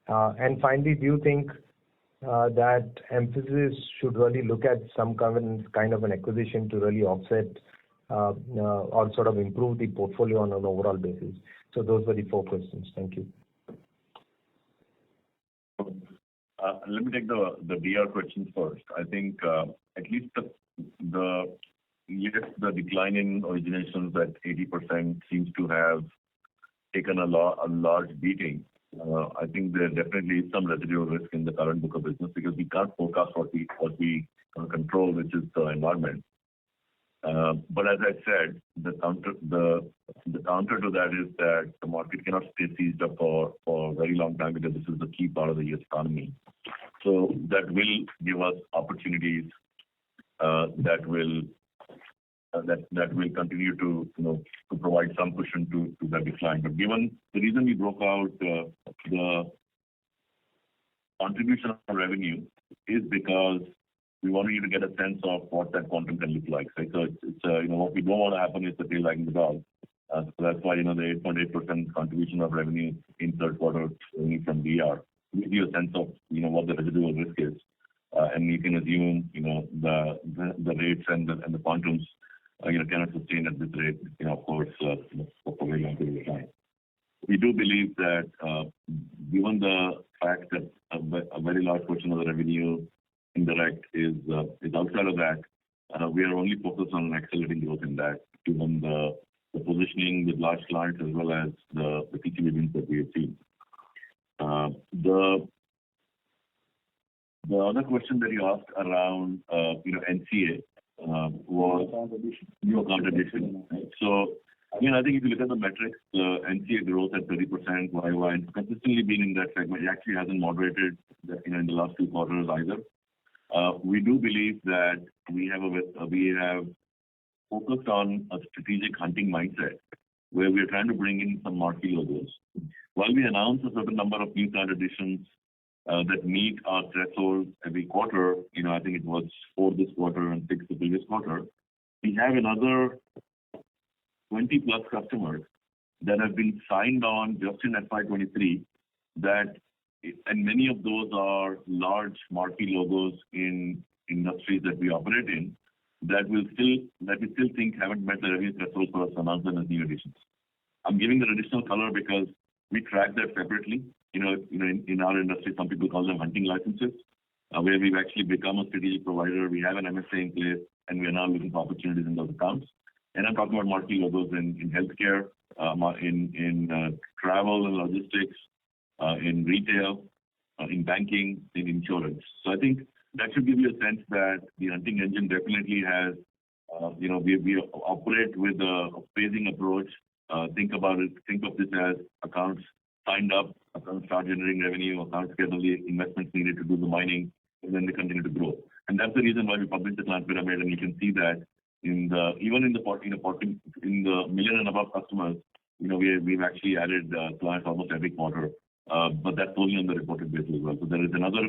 And finally, do you think that Mphasis should really look at some kind of an acquisition to really offset or sort of improve the portfolio on an overall basis? So those were the 4 questions. Thank you. Let me take the DR questions first. I think at least the decline in originations at 80% seems to have taken a large beating. I think there definitely is some residual risk in the current book of business because we can't forecast what we control, which is the environment. But as I said, the counter to that is that the market cannot stay seized up for a very long time because this is the key part of the US economy. So that will give us opportunities that will continue to provide some cushion to that decline. But given the reason we broke out the contribution of revenue is because we wanted you to get a sense of what that quantum can look like. Right? So it's what we don't want to happen is the tail wagging the dog. So that's why the 8.8% contribution of revenue in third quarter only from DR gives you a sense of what the residual risk is, and you can assume the rates and the quantums cannot sustain at this rate, of course, for a very long period of time. We do believe that given the fact that a very large portion of the revenue indirect is outside of that, we are only focused on accelerating growth in that, given the the positioning with large clients as well as the TCV wins that we have seen. The other question that you asked around, NCA was new account addition. Right? So, again, I think if you look at the metrics, the NCA growth at 30% YY, and consistently been in that segment. It actually hasn't moderated, in the last 2 quarters either. We do believe that we have focused on a strategic hunting mindset where we are trying to bring in some marquee logos. While we announce a certain number of new client additions that meet our thresholds every quarter, I think it was 4 this quarter and 6 the previous quarter, we have another 20 plus customers that have been signed on just in FY23 and many of those are large marquee logos in industries that we operate in that we still think haven't met the revenue threshold for us to announce them as new additions. I'm giving that additional color because we track that separately. In our industry, some people call them hunting licenses, where we've actually become a strategic provider. We have an MSA in place, and we are now looking for opportunities in those accounts. And I'm talking about marquee logos in healthcare, in travel and logistics, in retail, in banking, in insurance. So I think that should give you a sense that the hunting engine definitely has, we operate with a phasing approach. Think of this as accounts signed up, accounts start generating revenue, accounts get all the investments needed to do the mining, and then they continue to grow. And that's the reason why we published the client pyramid, and you can see that even in the million and above customers, we've actually added clients almost every quarter. But that's only on the reported basis as well. So there is another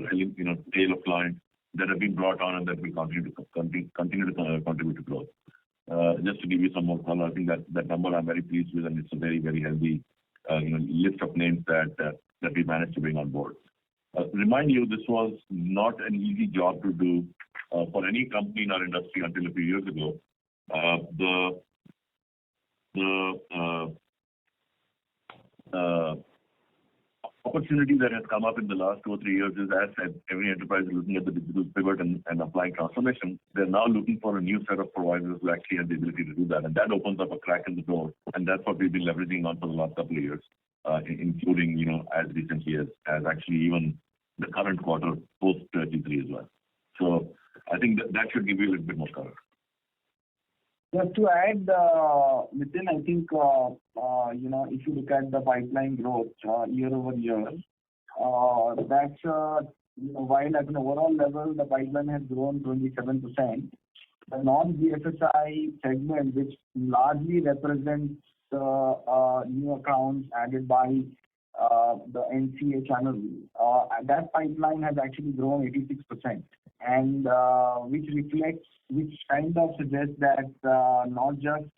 tail of clients that have been brought on and that will continue to contribute to growth. Just to give you some more color, I think that number I'm very pleased with, and it's a very, very healthy list of names that we managed to bring on board. Remind you, this was not an easy job to do for any company in our industry until a few years ago. The opportunity that has come up in the last 2 or 3 years is as every enterprise is looking at the digital pivot and applying transformation, they're now looking for a new set of providers who actually have the ability to do that. And that opens up a crack in the door. And that's what we've been leveraging on for the last couple of years, including, as recently as actually even the current quarter post Q3 as well. So I think that should give you a little bit more color. Just to add, Nitin, I think, if you look at the pipeline growth year over year, that's, while at an overall level, the pipeline has grown 27%, the non-BFSI segment, which largely represents the new accounts added by the NCA channel, that pipeline has actually grown 86%. And which kind of suggests that not just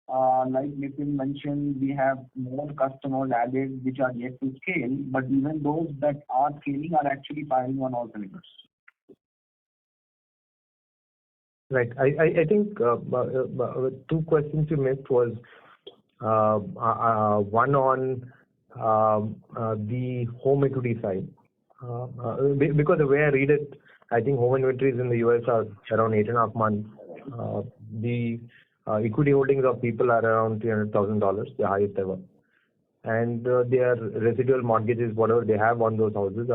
like Nitin mentioned, we have more customers added which are yet to scale, but even those that are scaling are actually firing on all cylinders. Right. I think 2 questions you missed was one on the home equity side. Because the way I read it, I think home inventories in the US are around 8.5 months. The equity holdings of people are around $300,000, the highest ever. And their residual mortgages, whatever they have on those houses,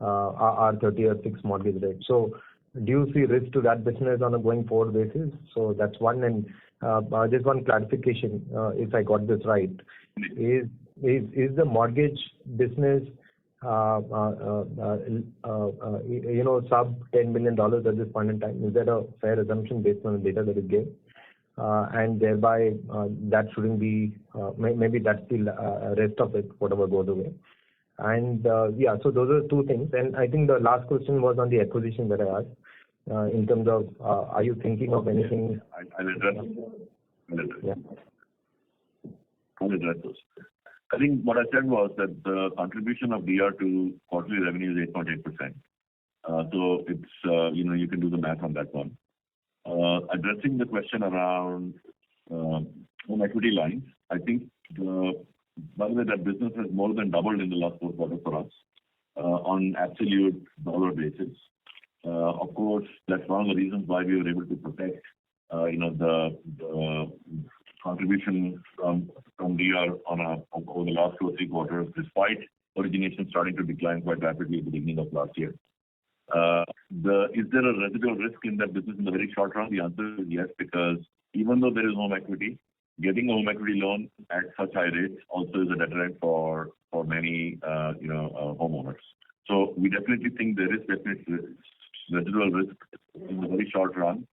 are 30 or 6 mortgage rates. So do you see risk to that business on a going forward basis? So that's one. And just one clarification, if I got this right, is the mortgage business sub $10 million at this point in time? Is that a fair assumption based on the data that you gave? And thereby, that shouldn't be, maybe that's the rest of it, whatever goes away. And so those are 2 things. And I think the last question was on the acquisition that I asked, in terms of, are you thinking of anything? I'll address those. I think what I said was that the contribution of DR to quarterly revenue is 8.8%. So it's, you can do the math on that one. Addressing the question around home equity lines, I think, by the way, that business has more than doubled in the last 4 quarters for us on absolute dollar basis. Of course, that's one of the reasons why we were able to protect, the contribution from DR over the last 2 or 3 quarters, despite origination starting to decline quite rapidly at the beginning of last year. Is there a residual risk in that business in the very short run? The answer is yes, because even though there is home equity, getting a home equity loan at such high rates also is a deterrent for many homeowners. So we definitely think there is definitely residual risk in the very short run.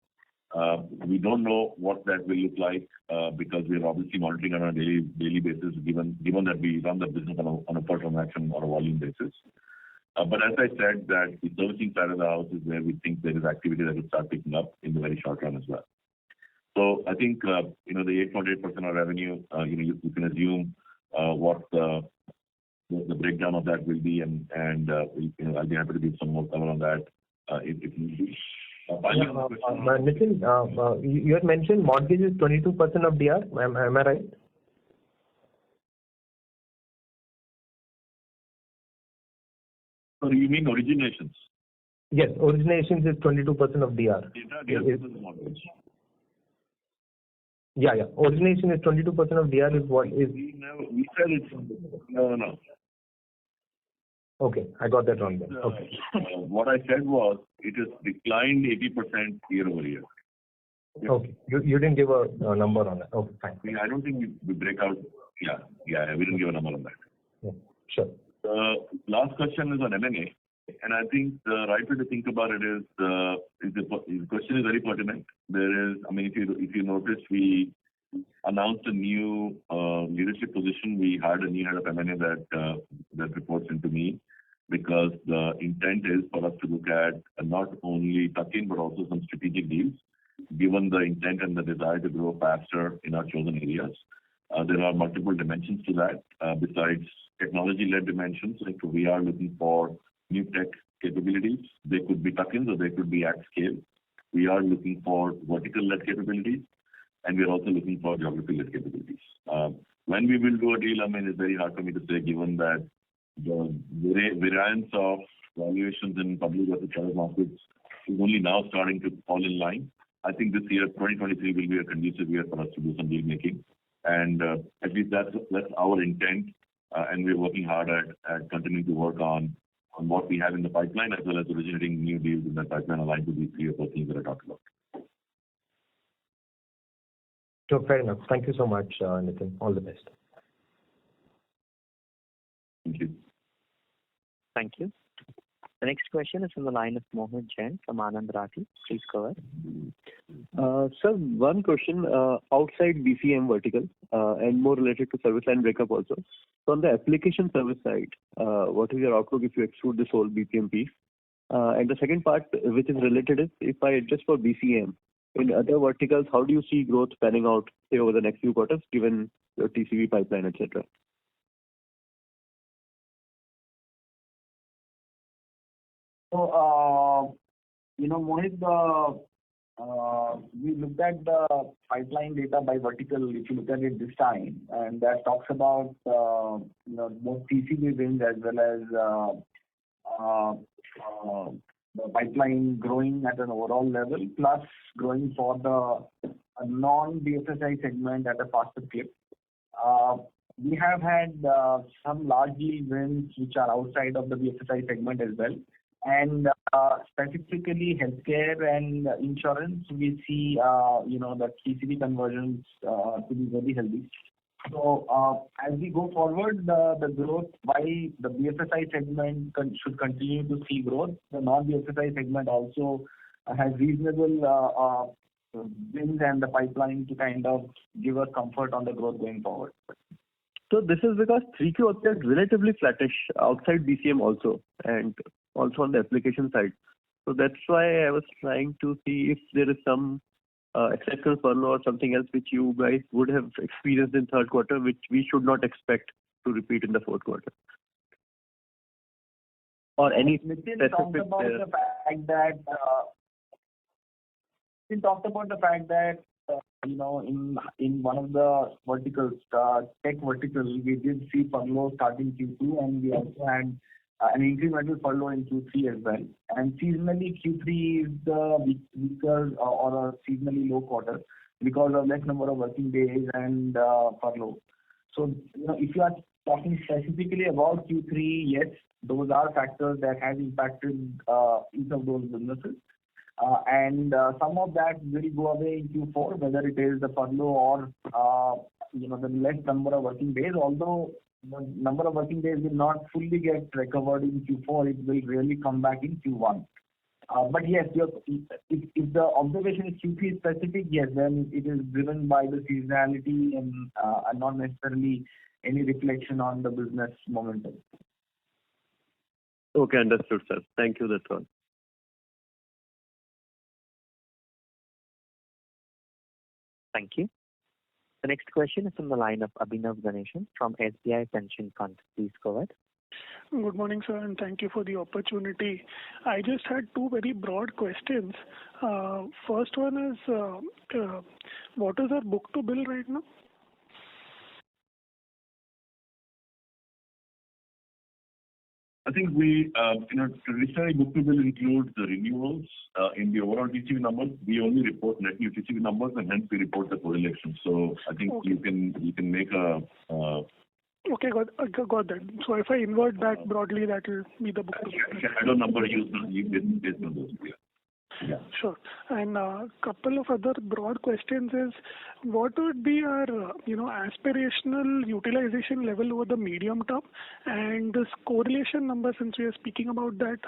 We don't know what that will look like because we are obviously monitoring on a daily basis, given that we run the business on a per transaction or a volume basis. But as I said, that the servicing side of the house is where we think there is activity that will start picking up in the very short run as well. So I think the 8.8% of revenue, you can assume what the breakdown of that will be, and I'll be happy to give some more color on that if need be. Nitin, you had mentioned mortgage is 22% of DR. Am I right? So you mean originations? Yes, originations is 22% of DR. DR is mortgage. Yeah. Origination is 22% of DR is what is. We said it's no. Okay, I got that wrong then. Okay. What I said was it has declined 80% year over year. Okay, you didn't give a number on that. Okay, fine. I don't think we break out. Yeah, we didn't give a number on that. Yeah, sure. The last question is on M&A, and I think the right way to think about it is the question is very pertinent. If you noticed, we announced a new leadership position. We hired a new head of M&A that reports into me, because the intent is for us to look at not only tuck-in but also some strategic deals, given the intent and the desire to grow faster in our chosen areas. There are multiple dimensions to that besides technology-led dimensions. Like we are looking for new tech capabilities. They could be tuck-ins or they could be at scale. We are looking for vertical-led capabilities, and we are also looking for geography-led capabilities. When we will do a deal, it's very hard for me to say, given that the variance of valuations in public versus private markets is only now starting to fall in line. I think this year, 2023, will be a conducive year for us to do some deal making, and at least that's our intent, and we're working hard at continuing to work on what we have in the pipeline, as well as originating new deals in that pipeline aligned to these 3 or 4 things that I talked about. Sure, fair enough. Thank you so much, Nitin. All the best. Thank you. Thank you. The next question is from the line of Mohit Jain from Anand Rathi. Please go ahead. Sir, one question outside BCM vertical and more related to service line breakup also. So on the application service side, what is your outlook if you exclude this whole BPM piece? And the second part, which is related, is if I adjust for BCM, in other verticals, how do you see growth panning out, say, over the next few quarters, given your TCV pipeline, etc.? So, Mohit, we looked at the pipeline data by vertical, if you look at it this time, and that talks about both TCV wins as well as the pipeline growing at an overall level, plus growing for the non-BFSI segment at a faster clip. We have had some large deal wins which are outside of the BFSI segment as well. And specifically healthcare and insurance, we see the TCV conversions to be very healthy. So as we go forward, the growth, while the BFSI segment should continue to see growth, the non-BFSI segment also has reasonable wins and the pipeline to kind of give us comfort on the growth going forward. So this is because 3Q appeared relatively flattish outside BCM also, and also on the application side. So that's why I was trying to see if there is some exceptional furlough or something else which you guys would have experienced in third quarter, which we should not expect to repeat in the fourth quarter. Or any specific. Talked about the fact that in one of the verticals, tech vertical, we did see furlough starting Q2, and we also had an incremental furlough in Q3 as well. And seasonally, Q3 is the weaker or a seasonally low quarter. because of less number of working days and furlough. So, if you are talking specifically about Q3, yes, those are factors that have impacted each of those businesses. And some of that will go away in Q4, whether it is the furlough or the less number of working days. Although the number of working days will not fully get recovered in Q4, it will really come back in Q1. But yes, if the observation is Q3 specific, yes, then it is driven by the seasonality and not necessarily any reflection on the business momentum. Okay, understood, sir. Thank you. That's all. Thank you. The next question is from the line of Abhinav Ganeshan from SBI Pension Fund. Please go ahead. Good morning, sir, and thank you for the opportunity. I just had two very broad questions. First one is, what is our book to bill right now? I think we, traditionally book to bill includes the renewals in the overall TCV numbers. We only report net new TCV numbers, and hence we report the correlation. So I think you can make a. Okay, got that. So if I invert that broadly, that will be the book to bill. Shadow number used based on those. Yeah. Sure. And a couple of other broad questions is, what would be our, aspirational utilization level over the medium term? And this correlation number, since we are speaking about that,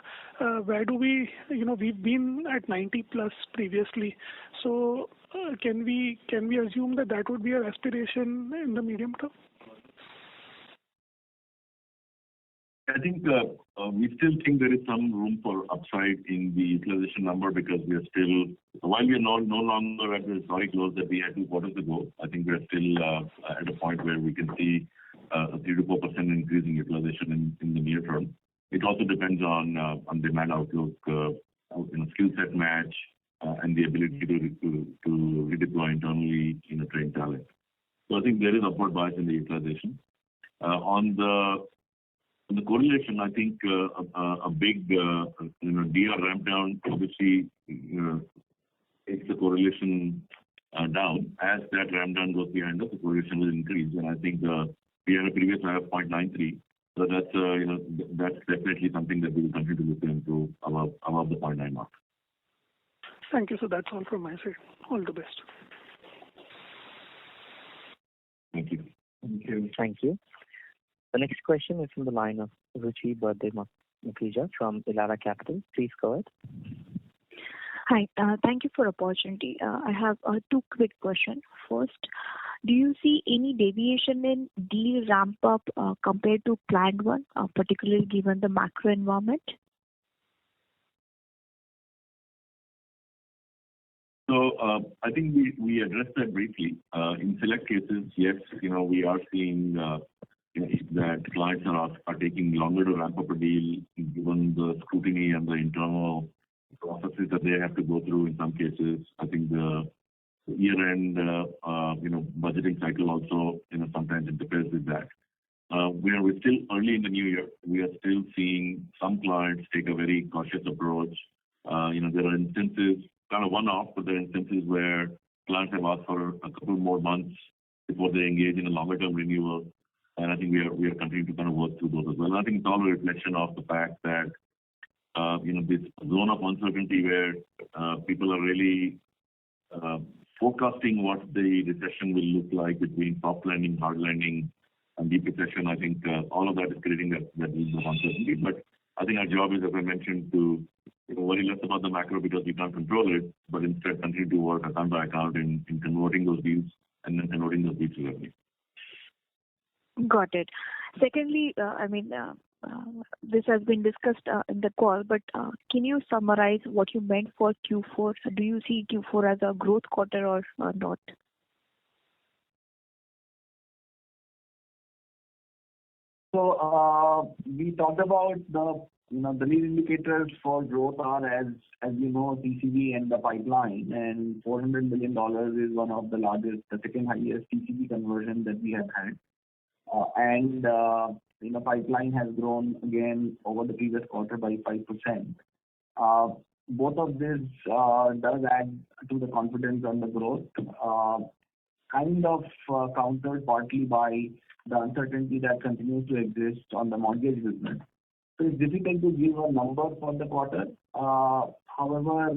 where do we, we've been at 90 plus previously. So can we assume that would be our aspiration in the medium term? I think we still think there is some room for upside in the utilization number because we are still, while we are no longer at the historic lows that we had 2 quarters ago, I think we are still at a point where we can see a 3 to 4% increase in utilization in the near term. It also depends on demand outlook, skill set match, and the ability to redeploy internally trained talent. So I think there is upward bias in the utilization. On the correlation, I think a big DR ramp down obviously takes the correlation down. As that ramp down goes behind us, the correlation will increase, and I think we had a previous high of 0.93. So that's definitely something that we will continue to look into above the 0.9 mark. Thank you. So that's all from my side. All the best. Thank you. Thank you. The next question is from the line of Ruchi Burde Mukhija from Elara Capital. Please go ahead. Hi, thank you for the opportunity. I have 2 quick questions. First, do you see any deviation in deal ramp up compared to planned one, particularly given the macro environment? So I think we addressed that briefly. In select cases, yes, we are seeing that clients are taking longer to ramp up a deal given the scrutiny and the internal processes that they have to go through in some cases. I think the year-end, budgeting cycle also, sometimes interferes with that. We're still early in the new year. We are still seeing some clients take a very cautious approach. There are instances, kind of one-off, but there are instances where clients have asked for a couple more months before they engage in a longer-term renewal. And I think we are continuing to kind of work through those as well. And I think it's all a reflection of the fact that this zone of uncertainty where people are really forecasting what the recession will look like between soft landing, hard landing, and deep recession. I think all of that is creating that need of uncertainty. But I think our job is, as I mentioned, to worry less about the macro because we can't control it, but instead continue to work account by account in converting those deals and then converting those deals to revenue. Got it. Secondly, this has been discussed in the call, but can you summarize what you meant for Q4? Do you see Q4 as a growth quarter or not? So we talked about the lead indicators for growth are as TCV and the pipeline, and $400 million is one of the largest, the second highest TCV conversion that we have had. And pipeline has grown again over the previous quarter by 5%. both of this does add to the confidence on the growth, countered partly by the uncertainty that continues to exist on the mortgage business. So it's difficult to give a number for the quarter. However,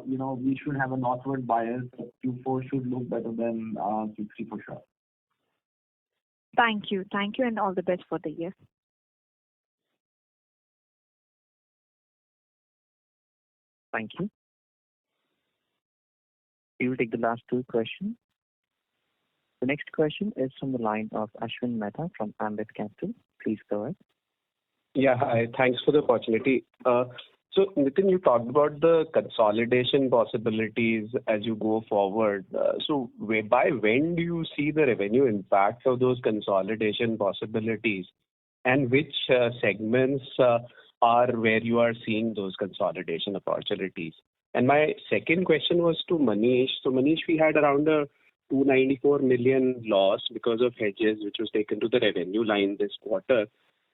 we should have a northward bias. Q4 should look better than Q3 for sure. Thank you, and all the best for the year. Thank you. We will take the last two questions. The next question is from the line of Ashwin Mehta from Ambit Capital. Please go ahead. Yeah, hi. Thanks for the opportunity. So, Nitin, you talked about the consolidation possibilities as you go forward. So, by when do you see the revenue impact of those consolidation possibilities, and which segments are where you are seeing those consolidation opportunities? And my second question was to Manish. So, Manish, we had around a 294 million loss because of hedges, which was taken to the revenue line this quarter.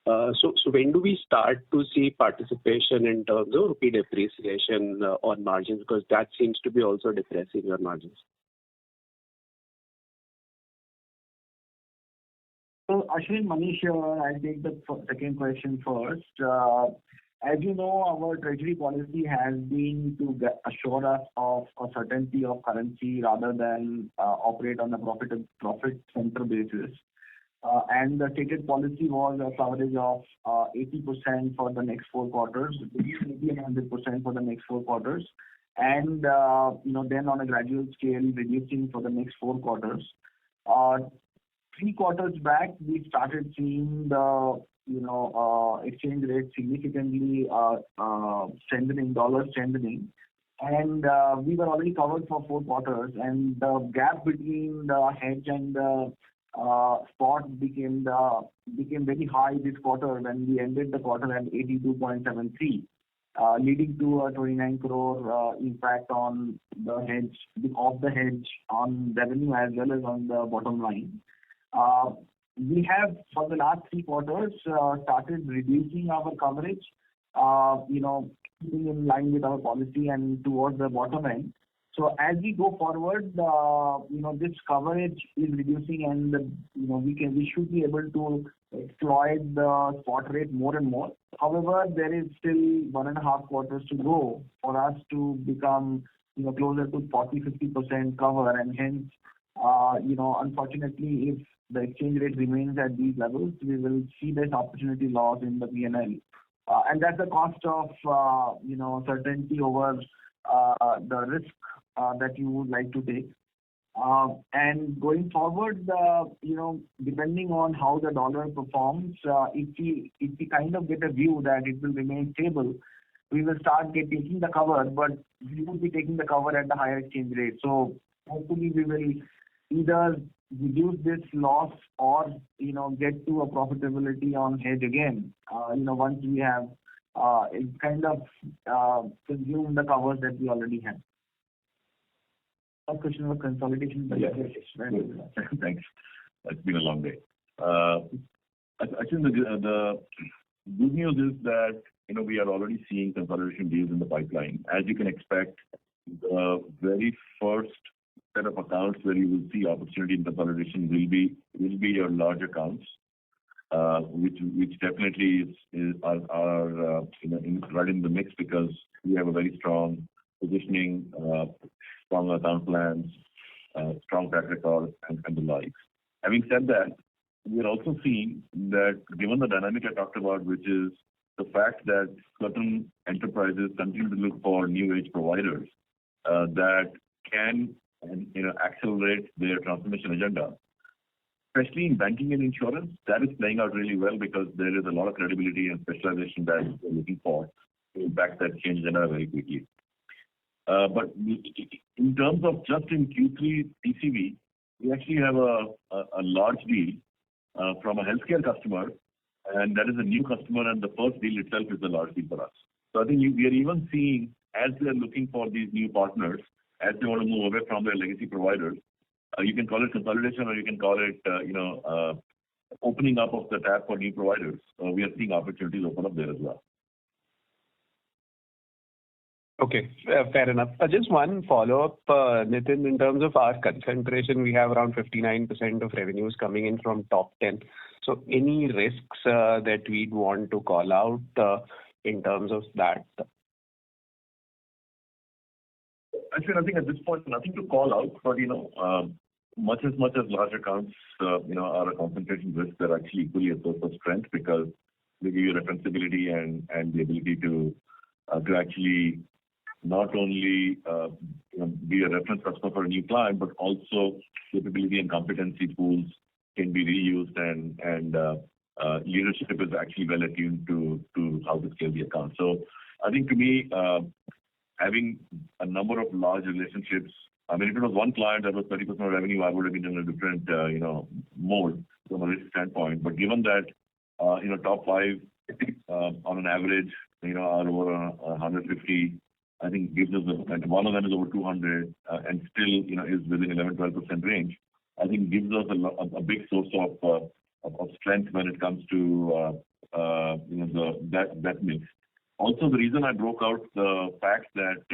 So when do we start to see participation in terms of rupee depreciation on margins? Because that seems to be also depressing your margins. So, Ashwin, Manish, I'll take the second question first. As you know, our treasury policy has been to assure us of a certainty of currency rather than operate on a profit center basis. And the stated policy was a coverage of 80% for the next 4 quarters, maybe 100% for the next 4 quarters, and then on a gradual scale reducing for the next 4 quarters. 3 quarters back, we started seeing the exchange rate significantly strengthening, dollar strengthening, and we were already covered for 4 quarters, and the gap between the hedge and the spot became very high this quarter when we ended the quarter at 82.73, leading to a 29 crore impact on the hedge on revenue as well as on the bottom line. We have, for the last 3 quarters, started reducing our coverage, keeping in line with our policy and towards the bottom end. So as we go forward, this coverage is reducing, and we should be able to exploit the spot rate more and more. However, there is still 1.5 quarters to go for us to become closer to 40-50% cover, and hence, unfortunately, if the exchange rate remains at these levels, we will see this opportunity loss in the P&L. And that's the cost of, certainty over the risk that you would like to take. And going forward, depending on how the dollar performs, if we kind of get a view that it will remain stable, we will start taking the cover, but we will be taking the cover at the higher exchange rate. So hopefully we will either reduce this loss or get to a profitability on hedge again. Once we have consumed the covers that we already have. First question was consolidation. Yeah. Thanks. It's been a long day. I think the good news is that we are already seeing consolidation deals in the pipeline. As you can expect, the very first set of accounts where you will see opportunity in consolidation will be your large accounts, which definitely are right in the mix because we have a very strong positioning, strong account plans, strong track record, and the likes. Having said that, we are also seeing that given the dynamic I talked about, which is the fact that certain enterprises continue to look for new age providers that can accelerate their transformation agenda, especially in banking and insurance, that is playing out really well because there is a lot of credibility and specialization that we're looking for to impact that change agenda very quickly. But in terms of just in Q3 TCV, we actually have a large deal from a healthcare customer, and that is a new customer, and the first deal itself is a large deal for us. So I think we are even seeing, as we are looking for these new partners, as they want to move away from their legacy providers, you can call it consolidation or you can call it, opening up of the tap for new providers. We are seeing opportunities open up there as well. Okay, fair enough. Just one follow-up, Nitin. In terms of our concentration, we have around 59% of revenues coming in from top 10. So any risks that we'd want to call out in terms of that? Actually, I think at this point, nothing to call out, but much as large accounts, are a concentration risk, they're actually equally a source of strength because they give you referenceability and the ability to actually not only be a reference customer for a new client, but also capability and competency pools can be reused and leadership is actually well attuned to how to scale the account. So I think to me, having a number of large relationships, I mean, if it was one client that was 30% of revenue, I would have been in a different, mode from a risk standpoint. But given that, top five, on an average, are over 150, I think gives us and one of them is over 200, and still, is within 11-12% range. I think gives us a big source of strength when it comes to, that mix. Also, the reason I broke out the fact that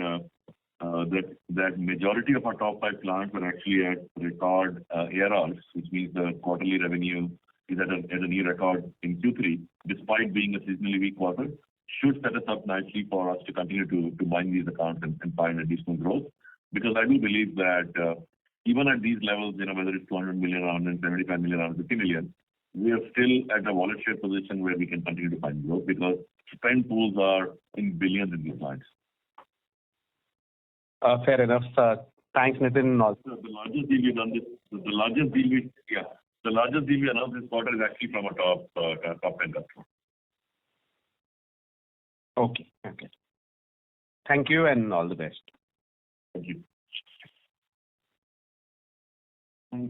majority of our top five clients are actually at record ARRs, which means the quarterly revenue is at a new record in Q3, despite being a seasonally weak quarter, should set us up nicely for us to continue to mine these accounts and find additional growth. Because I do believe that even at these levels, whether it's 200 million, 175 million, 150 million, we are still at a wallet share position where we can continue to find growth because spend pools are in billions in these lines. Fair enough. Thanks, Nitin. Also, the largest deal we've done the largest deal we announced this quarter is actually from a top 10 customer. Okay. Thank you and all the best. Thank you.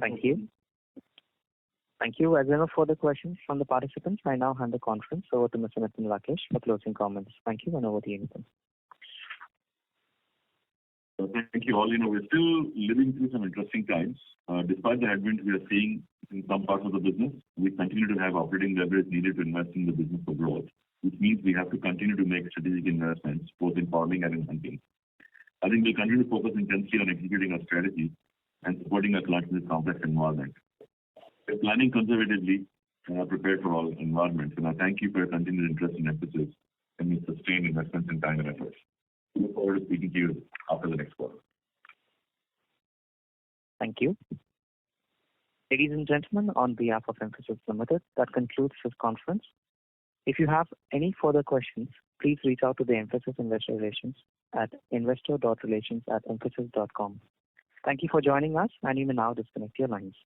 Thank you. Thank you. As there are no further questions from the participants, I now hand the conference over to Mr. Nitin Rakesh for closing comments. Thank you, and over to you, Nitin. Thank you all. We're still living through some interesting times. Despite the headwinds we are seeing in some parts of the business, we continue to have operating leverage needed to invest in the business for growth, which means we have to continue to make strategic investments, both in farming and in hunting. I think we'll continue to focus intensely on executing our strategy and supporting our clients in this complex environment. We're planning conservatively and are prepared for all environments. And I thank you for your continued interest in Mphasis and your sustained investments in time and efforts. We look forward to speaking to you after the next quarter. Thank you. Ladies and gentlemen, on behalf of Mphasis Limited, that concludes this conference. If you have any further questions, please reach out to the Mphasis Investor Relations at investor.relations@mphasis.com. Thank you for joining us, and you may now disconnect your lines.